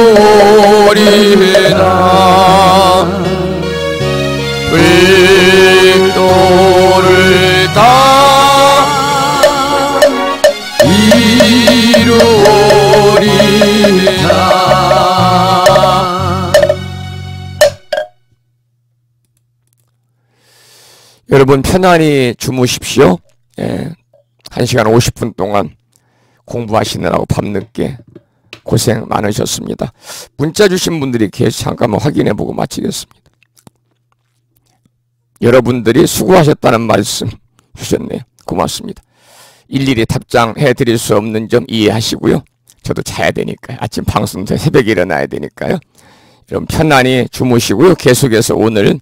[SPEAKER 1] 불도를 다 이루리다. 여러분 편안히 주무십시오. 1시간 50분 동안 공부하시느라고 밤늦게 고생 많으셨습니다. 문자 주신 분들이 계시 잠깐만 확인해보고 마치겠습니다. 여러분들이 수고하셨다는 말씀 주셨네요. 고맙습니다. 일일이 답장해 드릴 수 없는 점 이해하시고요. 저도 자야 되니까요. 아침 방송도 새벽에 일어나야 되니까요. 여러분 편안히 주무시고요. 계속해서 오늘